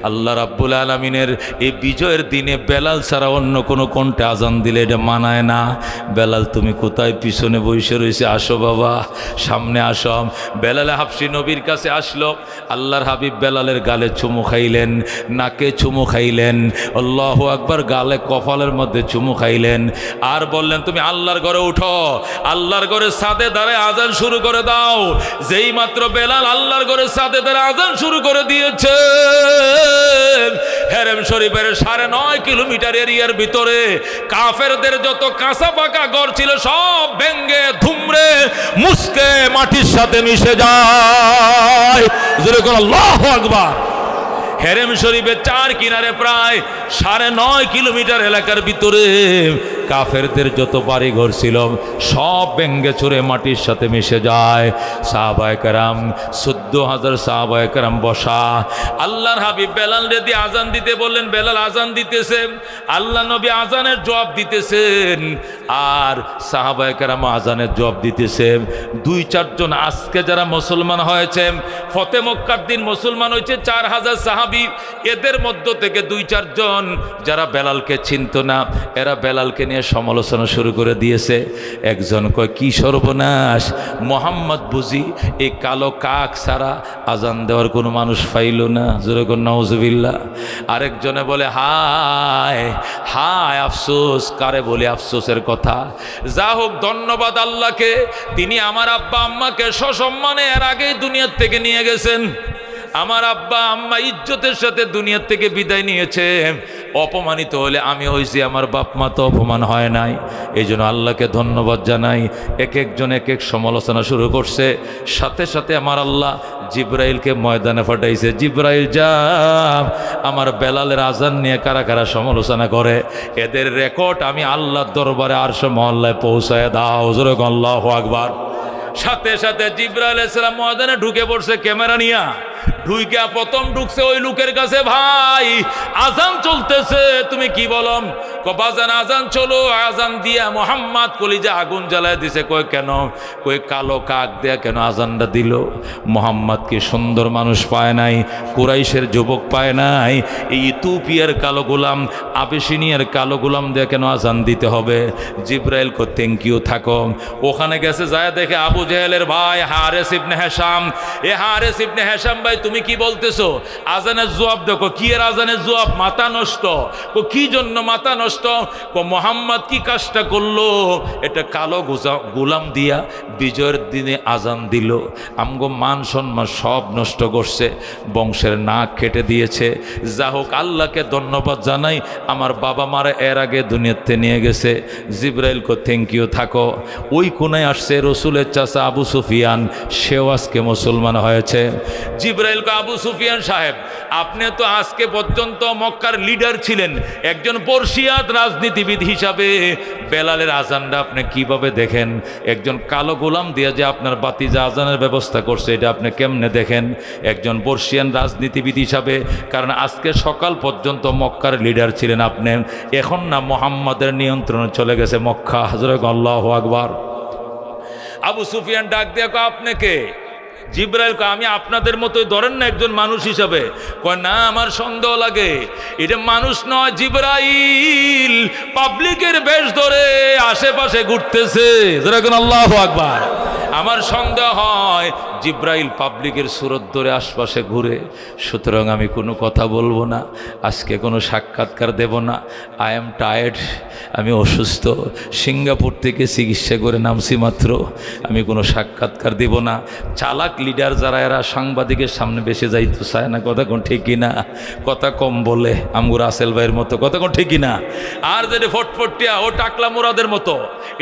আল্লাহ রাব্বুল আলামিনের এই বিজয়ের দিনে বেলাল ছাড়া অন্য কোনো কণ্ঠে আজান দিলে এটা মানায় না। বেলাল তুমি কোথায়? পিছনে বসে রয়েছে, আসো বাবা সামনে আসো। বেলাল হাবশী নবীর কাছে আসলো। আল্লাহর হাবিব বেলালের গালে চুমু খাইলেন, নাকে চুমু খাইলেন, আল্লাহু আকবার, গালে কপালের মধ্যে চুমু খাইলেন, আর বললেন তুমি আল্লাহর ঘরে উঠো, আল্লাহর ঘরে ছাদে দাঁড়ায় আজান শুরু করে দাও। যেই মাত্র বেলাল আল্লাহর ঘরে ছাদে দাঁড়ায় আজান শুরু করে দিয়েছে, হেরেম শরীফের 9.5 কিলোমিটার এরিয়ার ভিতরে কাফেরদের যত কাঁচা পাকা ঘর ছিল সব ভেঙ্গে ধুমড়ে মুসকে মাটির সাথে মিশে যায়। আল্লাহু আকবার। হেরেম শরীফের 4 কিনারে প্রায় 9.5 কিলোমিটার এলাকার ভিতরে কাফেরদের যত বাড়ি ঘর ছিল সব ভেঙ্গে চুরে মাটির সাথে মিশে যায়। সাহাবায়ে কেরাম 14,000 সাহাবায়ে কেরাম বসা। আল্লাহর হাবিব বেলাল রেদি আজান দিতে বললেন, বেলাল আজান দিতেছে, আল্লাহ নবী আজানের জবাব দিতেছেন, আর সাহাবায়ে কেরাম আজানের জবাব দিতেছে। 2-4 জন আজকে যারা মুসলমান হয়েছে, ফতে মক্কার দিন মুসলমান হয়েছে 4,000 সাহাবী, এদের মধ্য থেকে 2-4 জন যারা বেলালকে চিনত না, এরা বেলালকে নিয়ে নিয়ে সমালোচনা শুরু করে দিয়েছে। একজন কয় কি সর্বনাশ, মোহাম্মদ বুঝি এই কালো কাক ছাড়া আজান দেওয়ার কোনো মানুষ পাইল না, জোরে কোন নাউজুবিল্লাহ। আরেকজনে বলে হায় হায় আফসোস, কারে বলে আফসোসের কথা। যা হোক, ধন্যবাদ আল্লাহকে, তিনি আমার আব্বা আম্মাকে সসম্মানে এর আগেই দুনিয়ার থেকে নিয়ে গেছেন। আমার আব্বা আম্মা ইজ্জতের সাথে দুনিয়ার থেকে বিদায় নিয়েছে। অপমানিত হলে আমি হয়েছি, আমার বাপ মা তো অপমান হয় নাই। এই জন্য আল্লাহকে ধন্যবাদ জানাই। এক একজন এক এক সমালোচনা শুরু করছে। সাথে সাথে আমার আল্লাহ জিব্রাইলকে ময়দানে পাঠাইছে। জিব্রাইল যা আমার বেলালের আজান নিয়ে কারা কারা সমালোচনা করে, এদের রেকর্ড আমি আল্লাহর দরবারে আরশে মহল্লায় পৌঁছায় দাও, জোরে আল্লাহু আকবার। সাথে সাথে জিব্রাইল আলাইহিস সালাম ময়দানে ঢুকে পড়ছে ক্যামেরা নিয়া। ঢুইকা প্রথম ঢুকছে ওই লোকের কাছে, ভাই আজান চলতেছে, তুমি কি বলো? বাজান আজান চলো, আজান দিয়া মোহাম্মদ কলিজা আগুন জ্বালায় দিছে। কই কেন? কই কালো কাক দেয়া কেন আজানটা দিল? মোহাম্মদ কি সুন্দর মানুষ পায় নাই? কুরাইশের যুবক পায় নাই? এই ইথিওপিয়ার কালো গোলাম, আবিসিনিয়ার কালো গোলাম দেয়া কেন আজান দিতে হবে? জিব্রাইল কো থ্যাংক ইউ, থাকো। ওখানে গেছে, যায় দেখে আবু জেহেলের ভাই হারেস ইবনে হিশাম। এ হারেস ইবনে হিশাম ভাই, তুমি কি বলতেছো? আজানের জবাব দেখো। কি এর আজানের জবাব? মাথা নষ্ট। কো কি জন্য মাথা নষ্ট? কো মোহাম্মদ কি কাজটা করলো? এটা কালো গোলাম দিয়া বিজয়ের দিনে আজান দিল, আমগো মান সম্মান সব নষ্ট করছে, বংশের নাক কেটে দিয়েছে। যা হোক, আল্লাহকে ধন্যবাদ জানাই, আমার বাবা মারা এর আগে দুনিয়াতে নিয়ে গেছে। জিব্রাইল কো থ্যাংক ইউ, থাকো। ওই কোনায় আসছে রসুলের চাচা আবু সুফিয়ান, সেও আজকে মুসলমান হয়েছে। জিব্রাইল কো আবু সুফিয়ান সাহেব, আপনি তো আজকে পর্যন্ত মক্কার লিডার ছিলেন, একজন পর্শিয়াত রাজনীতিবিদ হিসাবে বেলালের আজানটা আপনি কিভাবে দেখেন? একজন কালো গোলাম দিয়ে যে আপনার বাতিজা আজানের ব্যবস্থা করছে, এটা আপনি কেমনে দেখেন একজন পর্শিয়ান রাজনীতিবিদ হিসাবে? কারণ আজকে সকাল পর্যন্ত মক্কার লিডার ছিলেন আপনি, এখন না মোহাম্মদের নিয়ন্ত্রণে চলে গেছে মক্কা। হযরত আল্লাহু আকবার। আবু সুফিয়ান ডাক দিয়ে কয়, আপনি কে? জিব্রাইল কয়, আমি আপনাদের মতোই, ধরেন না একজন মানুষ হিসাবে। কয় না, আমার সন্দেহ লাগে, এটা মানুষ নয়, জিব্রাইল পাবলিকের বেশ ধরে আশেপাশে ঘুরতেছে। যেরকম আল্লাহু আকবার। আমার সন্দেহ হয় জিব্রাইল পাবলিকের সুরত ধরে আশপাশে ঘুরে। সুতরাং আমি কোনো কথা বলবো না, আজকে কোনো সাক্ষাৎকার দেব না। আই এম টায়ার্ড, আমি অসুস্থ, সিঙ্গাপুর থেকে চিকিৎসা করে নামছি মাত্র, আমি কোনো সাক্ষাৎকার দেব না। চালাক লিডার যারা, এরা সাংবাদিকের সামনে বেশি যাইতে চায় না, কথা কোন ঠিক কিনা? কথা কম বলে, আমগুর আসেল ভাইয়ের মতো, কথা কোন ঠিক কিনা? আর যেটা ফটফটিয়া, ও টাকলা মোরাদের মতো,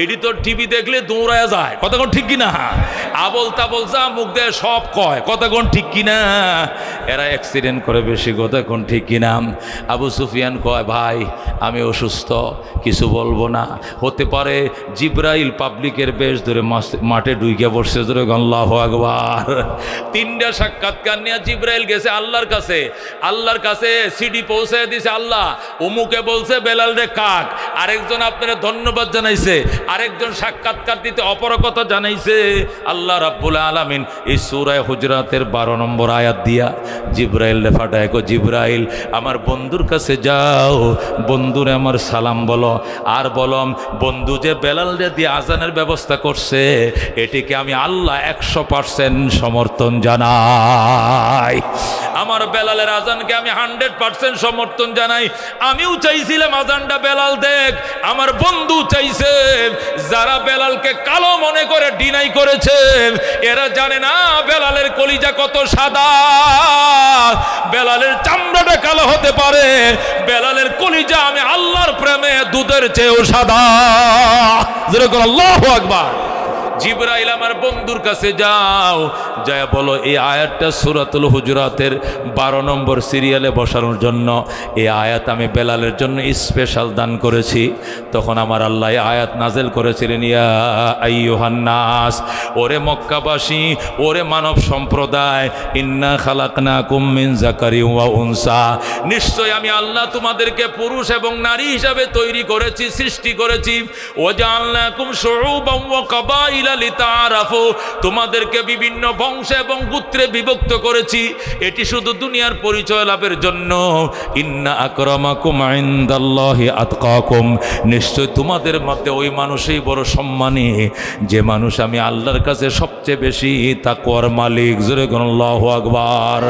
এটি তো টিভি দেখলে দৌড়ায় যায়, কথা কোন ঠিক কিনা? আবল তাবল যা মুখ দেয় সব কয়, কথা কোন ঠিক কিনা? এরা অ্যাক্সিডেন্ট করে বেশি, কথা কোন ঠিক কিনা? আবু সুফিয়ান কয়, ভাই আমি অসুস্থ, কিছু বলবো না। হতে পারে জিব্রাইল পাবলিকের বেশ ধরে মাঠে ঢুকে পড়ছে। ধরে আল্লাহু আকবার। তিনটা সাক্ষাৎকার নিয়ে জিব্রাইল গেছে আল্লাহর কাছে। আল্লাহর কাছে সিডি পৌঁছে দিছে, আল্লাহ অমুকে বলছে বেলাল রে কাক, আরেকজন আপনারা ধন্যবাদ জানাইছে, আরেকজন সাক্ষাৎকার দিতে অপরকতা জানাইছে। আল্লাহ রাব্বুল আলামিন এই সূরা হুজরাতের 12 নম্বর আয়াত দিয়া জিব্রাইল রে পাঠায়, কো জিব্রাইল আমার বন্ধুর কাছে যাও, বন্ধুরে আমার সালাম বলো, আর বলম বন্ধু যে বেলাল রে দিয়ে আজানের ব্যবস্থা করছে, এটিকে আমি আল্লাহ 100% সমর্থন জানাই। আমার বেলালের আজানকে আমি 100% সমর্থন জানাই। আমিও চাইছিলাম আজানটা বেলাল দেখ, আমার বন্ধু চাইছে। যারা বেলালকে কালো মনে করে ডিনাই করেছে, এরা জানে না বেলালের কলিজা কত সাদা। বেলালের চামড়াটা কালো হতে পারে, বেলালের কলিজা আমি আল্লাহর প্রেমে দুধের চেয়েও সাদা। যেরকম আল্লাহু আকবার। জিব্রাইল আমার বন্ধুর কাছে যাও, যায় বলো এই আয়াতটা সূরাতুল হুজুরাতের 12 নম্বর সিরিয়ালে বসানোর জন্য এই আয়াত আমি বেলালের জন্য স্পেশাল দান করেছি। তখন আমার আল্লাহ এই আয়াত নাজেল করেছিলেন, ইয়া আইয়ুহান নাস, ওরে মক্কাবাসী, ওরে মানব সম্প্রদায়, ইন্না খালাকনাকুম মিন যাকারিন ওয়া উনসা, নিশ্চয় আমি আল্লাহ তোমাদেরকে পুরুষ এবং নারী হিসাবে তৈরি করেছি, সৃষ্টি করেছি। ওয়া জাআলনাকুম শুউবান ওয়া কাবাইল কবাইলা লিতাআরাফু, তোমাদেরকে বিভিন্ন বংশ এবং গোত্রে বিভক্ত করেছি, এটি শুধু দুনিয়ার পরিচয় লাভের জন্য। ইন্না আকরামাকুম ইনদাল্লাহি আতকাকুম, নিশ্চয় তোমাদের মধ্যে ওই মানুষই বড় সম্মানী যে মানুষ আমি আল্লাহর কাছে সবচেয়ে বেশি তাকওয়ার মালিক। জোরে বলুন আল্লাহু আকবার।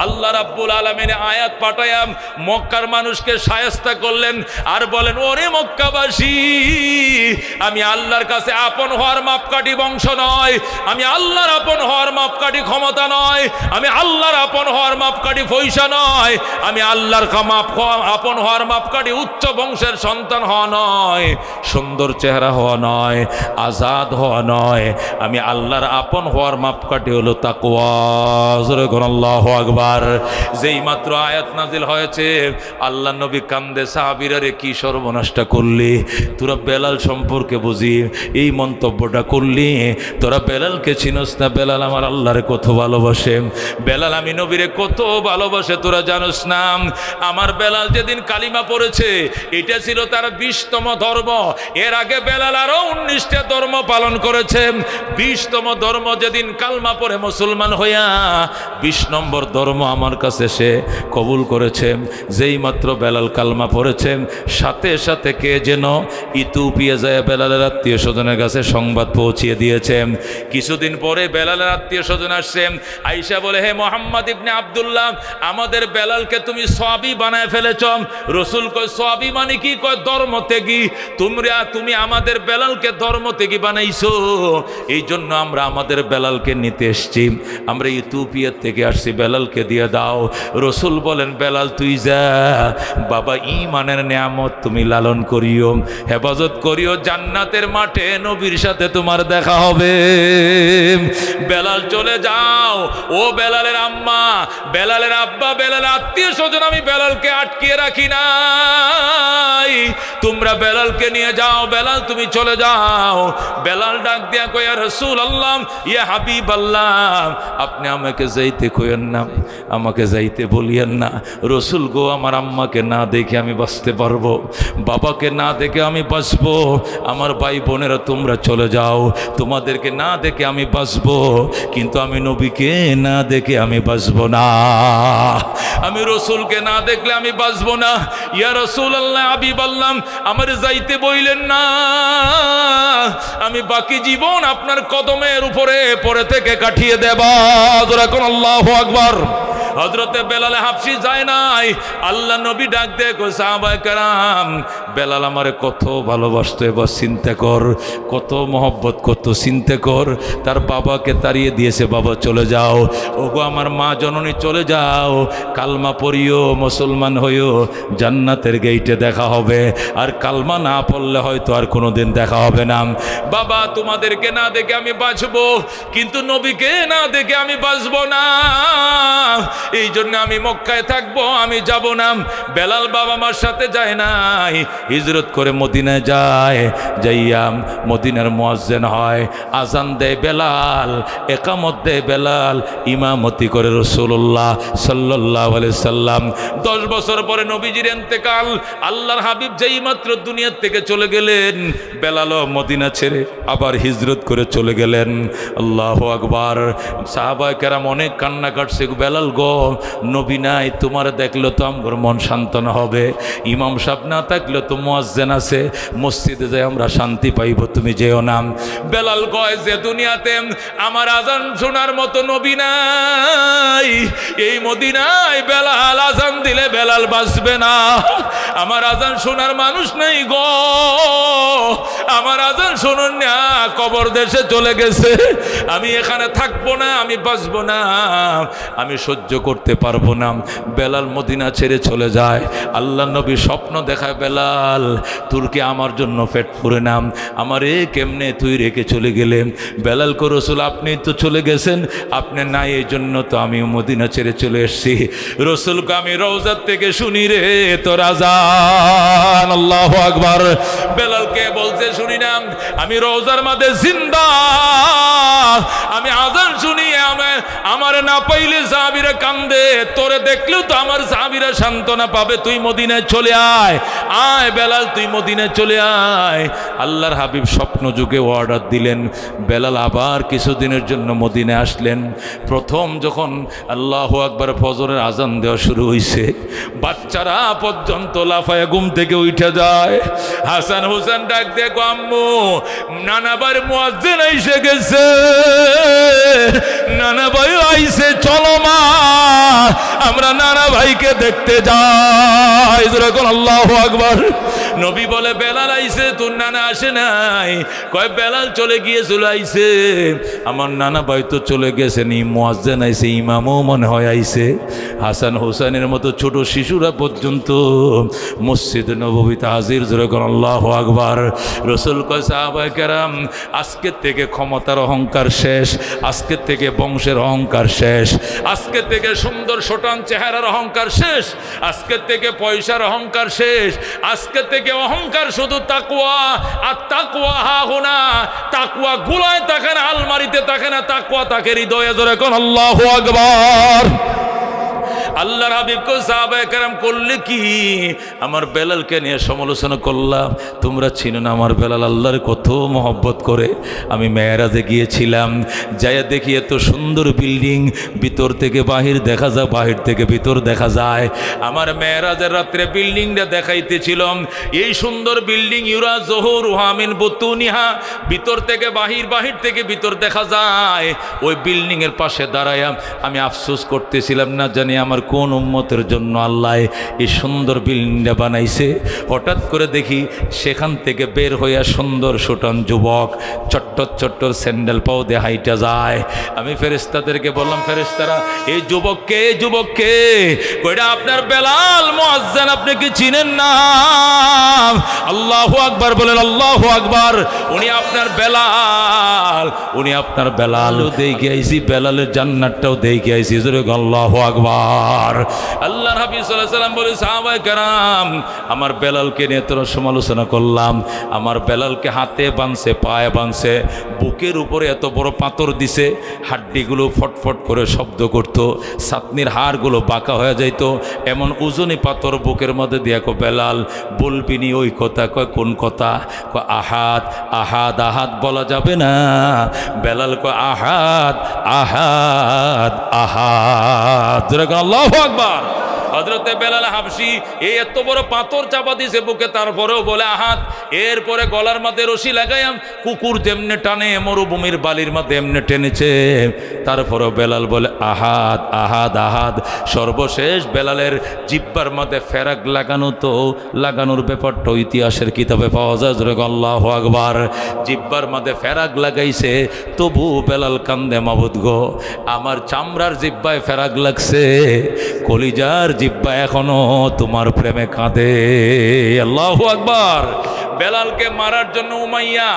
আল্লাহ রাব্বুল আলামিন আয়াত পাঠায়া মক্কার মানুষকে শায়েস্তা করলেন আর বলেন, ওরে মক্কাবাসী, আমি আল্লাহর কাছে আপন হওয়ার মাপকাঠি বংশ নয়, আমি আল্লাহর আপন হওয়ার মাপকাঠি ক্ষমতা নয়, আমি আল্লাহর আপন হওয়ার মাপকাঠি পয়সা নয়, আমি আল্লাহর আপন হওয়ার মাপকাঠি উচ্চ বংশের সন্তান হওয়া নয়, সুন্দর চেহারা হওয়া নয়, আজাদ হওয়া নয়, আমি আল্লাহর আপন হওয়ার মাপকাঠি হলো তাকওয়া। জোরে বলুন আল্লাহু আকবার। যেই মাত্র আয়াত নাজিল হয়েছে আল্লাহ নবী কান্দে, সাহাবীরা রে কি সর্বনাশটা করলি, তোরা বেলাল সম্পর্কে বুঝি এই মন্তব্যটা করলি, তোরা বেলালকে চিনস না, বেলাল আমার আল্লাহরে কত ভালোবাসে, বেলাল আমি নবীরে কত ভালোবাসে তোরা জানোস না। আমার বেলাল যেদিন কালিমা পড়েছে এটা ছিল তার 20তম ধর্ম, এর আগে বেলাল আরো 19টা ধর্ম পালন করেছে। 20তম ধর্ম যেদিন কালমা পড়ে মুসলমান হইয়া 20 নম্বর ধর্ম আমার কাছে সে কবুল করেছে। যেই মাত্র বেলাল কালমা পড়েছে সাথে সাথে কে যেন ইথিওপিয়া যায় বেলালের আত্মীয় স্বজনের কাছে সংবাদ পৌঁছিয়ে দিয়েছে। কিছুদিন পরে বেলালের আত্মীয় স্বজন আসছে, আয়েশা বলে, হে মোহাম্মদ ইবনে আব্দুল্লাহ, আমাদের বেলালকে তুমি সাহাবী বানায় ফেলেছ। রসুল কয় সাহাবী মানে কি? কয় ধর্মত্যাগী। তুমি আমাদের বেলালকে ধর্মত্যাগী বানাইছো, এই জন্য আমরা আমাদের বেলালকে নিতে এসছি, আমরা ইথিওপিয়া থেকে আসছি, বেলালকে দিয়ে দাও। রসুল বলেন, বেলাল তুই যা, বাবা ঈমানের নিয়ামত তুমি লালন করিও, হেফাজত করিও, জান্নাতের মাঠে নবীর সাথে তোমার দেখা হবে। বেলাল চলে যাও। ও বেলালের আম্মা, বেলালের আব্বা, বেলালের আত্মীয় স্বজন, আমি বেলালকে আটকিয়ে রাখি নাই, তোমরা বেলালকে নিয়ে যাও, বেলাল তুমি চলে যাও। বেলাল ডাক দিয়া কয়, ইয়া রাসূলুল্লাহ, ইয়া হাবিবাল্লাহ, আপনি আমাকে যাইতে কইেন না, আমাকে যাইতে বলিয়েন না। রসুল গো, আমার আম্মাকে না দেখে আমি বাঁচতে পারবো, বাবাকে না দেখে আমি বাঁচবো, আমার ভাই বোনেরা তোমরা চলে যাও, তোমাদেরকে না দেখে আমি বাঁচবো, কিন্তু আমি নবীকে না দেখে আমি বাঁচবো না, আমি রসুলকে না দেখলে আমি বাঁচবো না। ইয়া রাসূলুল্লাহ, হাবিবাল্লাহ, আমার যাইতে বইলেন না, আমি বাকি জীবন আপনার কদমের উপরে পড়ে থেকে কাটিয়ে দেবা। যখন আল্লাহু আকবার। হযরতে বেলাল হাবশী যায় নাই, আল্লাহ নবী ডাক দিয়ে কই, সাহাবায়ে কেরাম, বেলাল আমারে কত ভালোবাসতো, এবার চিন্তা কর, কত মহব্বত করত, চিন্তা কর, তার বাবাকে তাড়িয়ে দিয়েছে, বাবা চলে যাও, ওগো আমার মা জননী চলে যাও, কালমা পড়িও, মুসলমান হইও, জান্নাতের গেইটে দেখা হবে, আর কালমা না পড়লে হয়তো আর কোনোদিন দেখা হবে না। বাবা তোমাদেরকে না দেখে আমি বাঁচবো, কিন্তু নবীকে না দেখে আমি বাঁচবো না, এই জন্য আমি মক্কায় থাকবো, আমি যাব না। বেলাল বাবা মার সাথে যায় নাই, হিজরত করে মদিনায় যায়, যাইয়া মদিনার মুয়াজ্জিন হয়, আজান দেয় বেলাল, একামত দেয় বেলাল, ইমামতি করে রাসূলুল্লাহ সাল্লাল্লাহু আলাইহি সাল্লাম। 10 বছর পরে নবীজির ইন্তেকাল, আল্লাহর হাবিব যেই মাত্র দুনিয়া থেকে চলে গেলেন, বেলালও মদিনা ছেড়ে আবার হিজরত করে চলে গেলেন। আল্লাহু আকবার। সাহাবায়ে কেরাম অনেক কান্না কাটছে, বেলাল গো, নবী নাই, তোমার দেখলে তো আমার মন সান্ত্বনা হবে, ইমাম সাহেব না থাকলে তো মুয়াজ্জিন আছে, মসজিদে যাই আমরা শান্তি পাইব, তুমি যেও না। বেলাল কয়, যে দুনিয়াতে আমার আজান শোনার মতো নবী নাই, এই মদিনায় বেলাল আজান দিলে বেলাল বাঁচবে না, আমার আজান শোনার মানুষ নেই গো, আমার আজান শুনুন না, কবর দেশে চলে গেছে, আমি এখানে থাকবো না, আমি বাঁচবো না, আমি সহ্য করতে পারবো না। বেলাল মদিনা ছেড়ে চলে যায়। আল্লাহ নবী স্বপ্ন দেখায়, বেলাল তোর কি আমার জন্য পেট পুরে নাম, আমারে কেমনে তুই রেখে চলে গেলেন? বেলাল কো, রসুল আপনি তো চলে গেছেন, আপনি নাই, এই জন্য তো আমি মদিনা ছেড়ে চলে এসেছি। রসুলকে আমি রওজার থেকে শুনি রে তোর আজান। আল্লাহু আকবার। বেলালকে বলছে, শুনি না, আমি রওজার মাঝে জিন্দা, আমি আজান শুনি, আমার না পাইলে সাহাবীরা কান্দে, তোরে দেখলেও তো আমার সাহাবীরা সান্ত্বনা পাবে, তুই মদিনায় চলে আয়, আয় বেলাল তুই মদিনায় চলে আয়। আল্লাহর হাবিব স্বপ্ন যুগে অর্ডার দিলেন, বেলাল আবার কিছুদিনের জন্য মদিনায় আসলেন। প্রথম যখন আল্লাহু আকবার ফজরের আজান দেওয়া শুরু হয়েছে, বাচ্চারা পর্যন্ত লাফায় ঘুম থেকে উঠে যায়। হাসান হোসেন ডাক দেখো, আম্মু নানাবার মুয়াজ্জিন এসে গেছে, নানা ভাই আইছে, চলো মা আমরা নানা ভাইকে দেখতে যাই। যখন আল্লাহু আকবার, নবী বলে বেলাল আইছে, তোর নানা আসে নাই? কয় বেলাল চলে গিয়েছিল, আইছে আমার নানা ভাই তো চলে গেছেন, মুয়াজ্জিন আইছে, ইমামও মনে হয় আইছে। হাসান হোসেনের মতো ছোট শিশুরা পর্যন্ত মসজিদ নববীতে হাজির। যখন আল্লাহু আকবার। রাসূল কয় সাহাবায়ে কেরাম, আজকের থেকে ক্ষমতার অহংকার শেষ, আজকের থেকে বংশের অহংকার শেষ, আজকের থেকে সুন্দর শোটান চেহারার অহংকার শেষ, আজকের থেকে পয়সার অহংকার শেষ, আজকের থেকে অহংকার শুধু তাকওয়া। আর তাকওয়া হাহুনা, তাকওয়া গুলায় থাকে না, আলমারিতে থাকে না, তাকওয়া থাকে হৃদয়ে। জোরে কোন আল্লাহু আকবার। আল্লাহর হাবিব কো সাহাবায়ে কেরাম করলে কি? আমার বেলালকে নিয়ে সমালোচনা করলাম। তোমরা চিনো না আমার বেলাল আল্লাহর কত মহব্বত করে। আমি মেরাজে গিয়েছিলাম, যাইয়া দেখি এত সুন্দর বিল্ডিং, ভিতর থেকে বাহির দেখা যায়, বাহির থেকে ভিতর দেখা যায়। আমার মেরাজের রাত্রে বিল্ডিংটা দেখাইতেছিলাম, এই সুন্দর বিল্ডিং, ইউরা জহুরুহা মিন বুতুনিহা, ভিতর থেকে বাহির, বাহির থেকে ভিতর দেখা যায়। ওই বিল্ডিং এর পাশে দাঁড়ায়া আমি আফসোস করতেছিলাম, না জানি আমার কোন উম্মতের জন্য আল্লাহ এই সুন্দর বিল্ডিংটা বানাইছে। হঠাৎ করে দেখি সেখান থেকে বের হইয়া সুন্দর সুটান যুবক, চট্টর চট্টর স্যান্ডেল পাও দিয়ে হাইটা যায়। আমি ফেরেশতাদেরকে বললাম, ফেরেশতারা এই যুবককে, এই যুবককে? কইটা আপনার বেলাল মুয়াজ্জিন, আপনি কি চিনেন না? আল্লাহু আকবার বলেন, আল্লাহু আকবার। উনি আপনার বেলাল, উনি আপনার বেলাল। দেখে আইছি বেলালের জান্নাতটাও দেখে আইছি। জোরে আল্লাহু আকবার। আল্লাহর হাবিব সাল্লাল্লাহু আলাইহি ওয়াসাল্লাম বলে, সাহাবায়ে কেরাম আমার বেলালকে নিয়ে তোরা সমালোচনা করলাম। আমার বেলালকে হাতে বাঁধছে, পায়ে বাঁধছে, বুকের উপরে এত বড় পাথর দিছে, হাড্ডিগুলো ফটফট করে শব্দ করত, ছাতনির হাড়গুলো বাঁকা হয়ে যাইত, এমন ওজনী পাথর বুকের মধ্যে দিয়া। কো বেলাল বলবিনি ওই কথা? কয় কোন কথা? কয় আহাদ, আহাদ, আহাদ বলা যাবে না। বেলাল কয় আহাদ, আহাদ, আহাদ। আল্লাহু আকবার। হযরতে বেলাল হাবশি এই এত বড় পাথর চাপা দিয়েছে বুকে, তারপরেও বলে আহাদ। এরপরে গলার মধ্যে রশি লাগাইয়াম, কুকুর যেমনে টানে মরুভূমির বালির মধ্যে এমনি টেনেছে, তারপরেও বেলাল বলে আহাদ, আহাদ, আহাদ। সর্বশেষ বেলালের জিব্বার মধ্যে ফেরাক লাগানো, তো লাগানোর ব্যাপারটা ইতিহাসের কিতাবে পাওয়া যায়। আল্লাহু আকবার। জিব্বার মধ্যে ফেরাক লাগাইছে, তবু বেলাল কান্দে, মাবুদ গো আমার চামড়ার জিব্বায় ফেরাক লাগছে, কলিজার জিব্বা এখনো তোমার প্রেমে কাঁদে। আল্লাহু আকবার। বেলালকে মারার জন্য উমাইয়া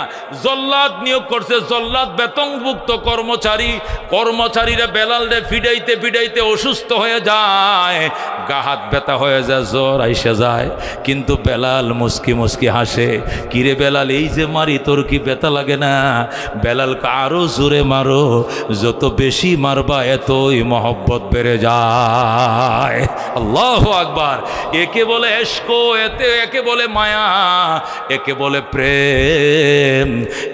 জল্লাদ নিয়োগ করছে, জল্লাদ বেতনভুক্ত কর্মচারী। কর্মচারীরা বেলালরে ফিডাইতে ফিডাইতে অসুস্থ হয়ে যায়, গা হাত ব্যথা হয়ে যায়, জ্বর আইসা যায়। কিন্তু বেলাল মুস্কি মুস্কি হাসে, কিরে বেলাল এই যে মারি তোর কি ব্যথা লাগে না? বেলালকে আরো জোরে মারো, যত বেশি মারবা এতই মহব্বত বেড়ে যায়। আল্লাহু আকবার। একে বলে এশকো, একে বলে মায়া, একে বলে প্রেম।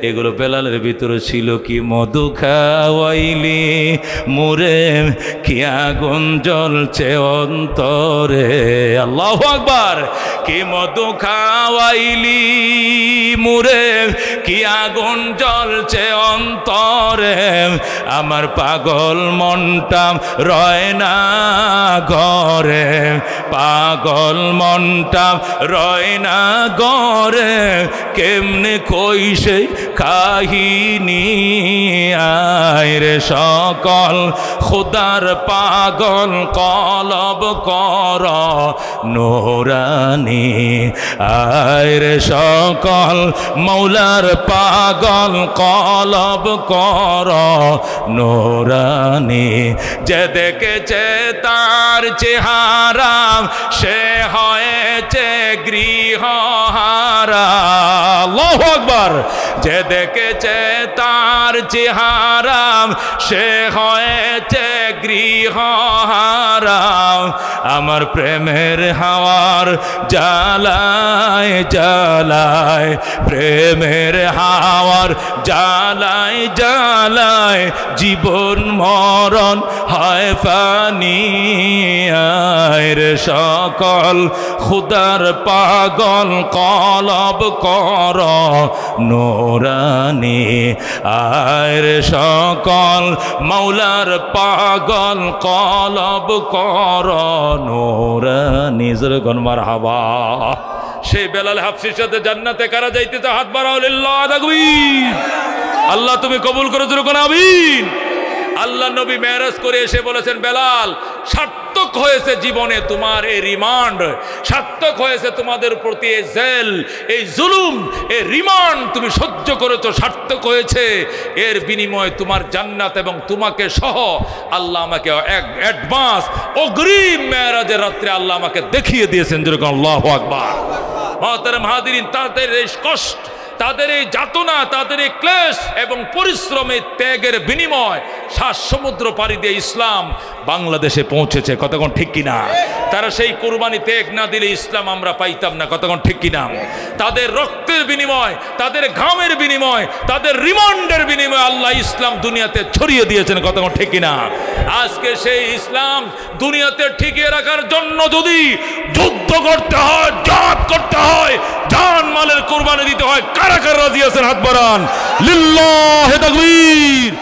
এগুলো বেলালের ভিতরে ছিল। কি মধু খাওয়াইলি মুরে, কি আগুন জ্বলছে অন্তরে। আল্লাহু আকবার। কি মধু খাওয়াইলি মুরে, কি আগুন জ্বলছে অন্তরে, আমার পাগল মনটা রয় না ঘরে, পাগল মনটা রয় না ঘরে, কেমনে কই সেই কাহিনী। আয় রে সকল খুদার পাগল কলব কর নুরানি, আয় রে সকল মৌলার পাগল কলব কর নুরানি। যে দেখেছে তার চেহারা সে হয়েছে গৃহহারা। আল্লাহু আকবার। যে দেখেছে তার চেহারা সে হয়েছে গৃহহারা। আমার প্রেমের হাওয়ার জ্বালায় জ্বালায়, প্রেমের হাওয়ার জ্বালায় জ্বালায় জীবন মরণ হয় ফানি। আয়ের সকল খুদার পাগল কলব কর নূরানি। আয়ের সকল মাওলার পাগল কলব কর নূরানি। জোরে মারহাবা। সেই বেলাল হাফসির সাথে জান্নাতে কারা যাইতেছে? হাত বাড়াও, লিল্লাহ তাকবীর। আল্লাহ তুমি কবুল করে জোরে কোন আমিন। আল্লাহ নবী মেরাজ করে এসে বলেছেন, বেলাল সার্থক হয়েছে জীবনে তোমার এই রিমান্ড, সার্থক হয়েছে তোমাদের প্রতি এই জেল, এই জুলুম, এই রিমান্ড তুমি সহ্য করেছো, সার্থক হয়েছে। এর বিনিময়ে তোমার জান্নাত এবং তোমাকে সহ আল্লাহ আমাকে অ্যাডভান্স অগ্রিম মেরাজের রাত্রে আল্লাহ আমাকে দেখিয়ে দিয়েছেন। যেরকম আল্লাহু আকবার। মুহতারাম হাজিরিন, তাদের এই কষ্ট, তাদের এই যাতনা, তাদের এই ক্লেশ এবং পরিশ্রমের ত্যাগের বিনিময় 7 সমুদ্র পাড়ি দিয়ে ইসলাম বাংলাদেশে পৌঁছেছে। কতক্ষণ ঠিক কিনা? তারা সেই কুরবানি ত্যাগ না দিলে ইসলাম আমরা পাইতাম না। কতক্ষণ ঠিক কিনা? তাদের রক্তের বিনিময়, তাদের ঘামের বিনিময়, তাদের রিমান্ডের বিনিময় আল্লাহ ইসলাম দুনিয়াতে ছড়িয়ে দিয়েছেন। কতক্ষণ ঠিক কিনা? আজকে সেই ইসলাম দুনিয়াতে টিকিয়ে রাখার জন্য যদি যুদ্ধ করতে হয়, জাহাদ করতে হয়, জান মালের কুরবানি দিতে হয়, কারা কারা রাজি আছেন? হাত বাড়ান, লিল্লাহি তাকবীর।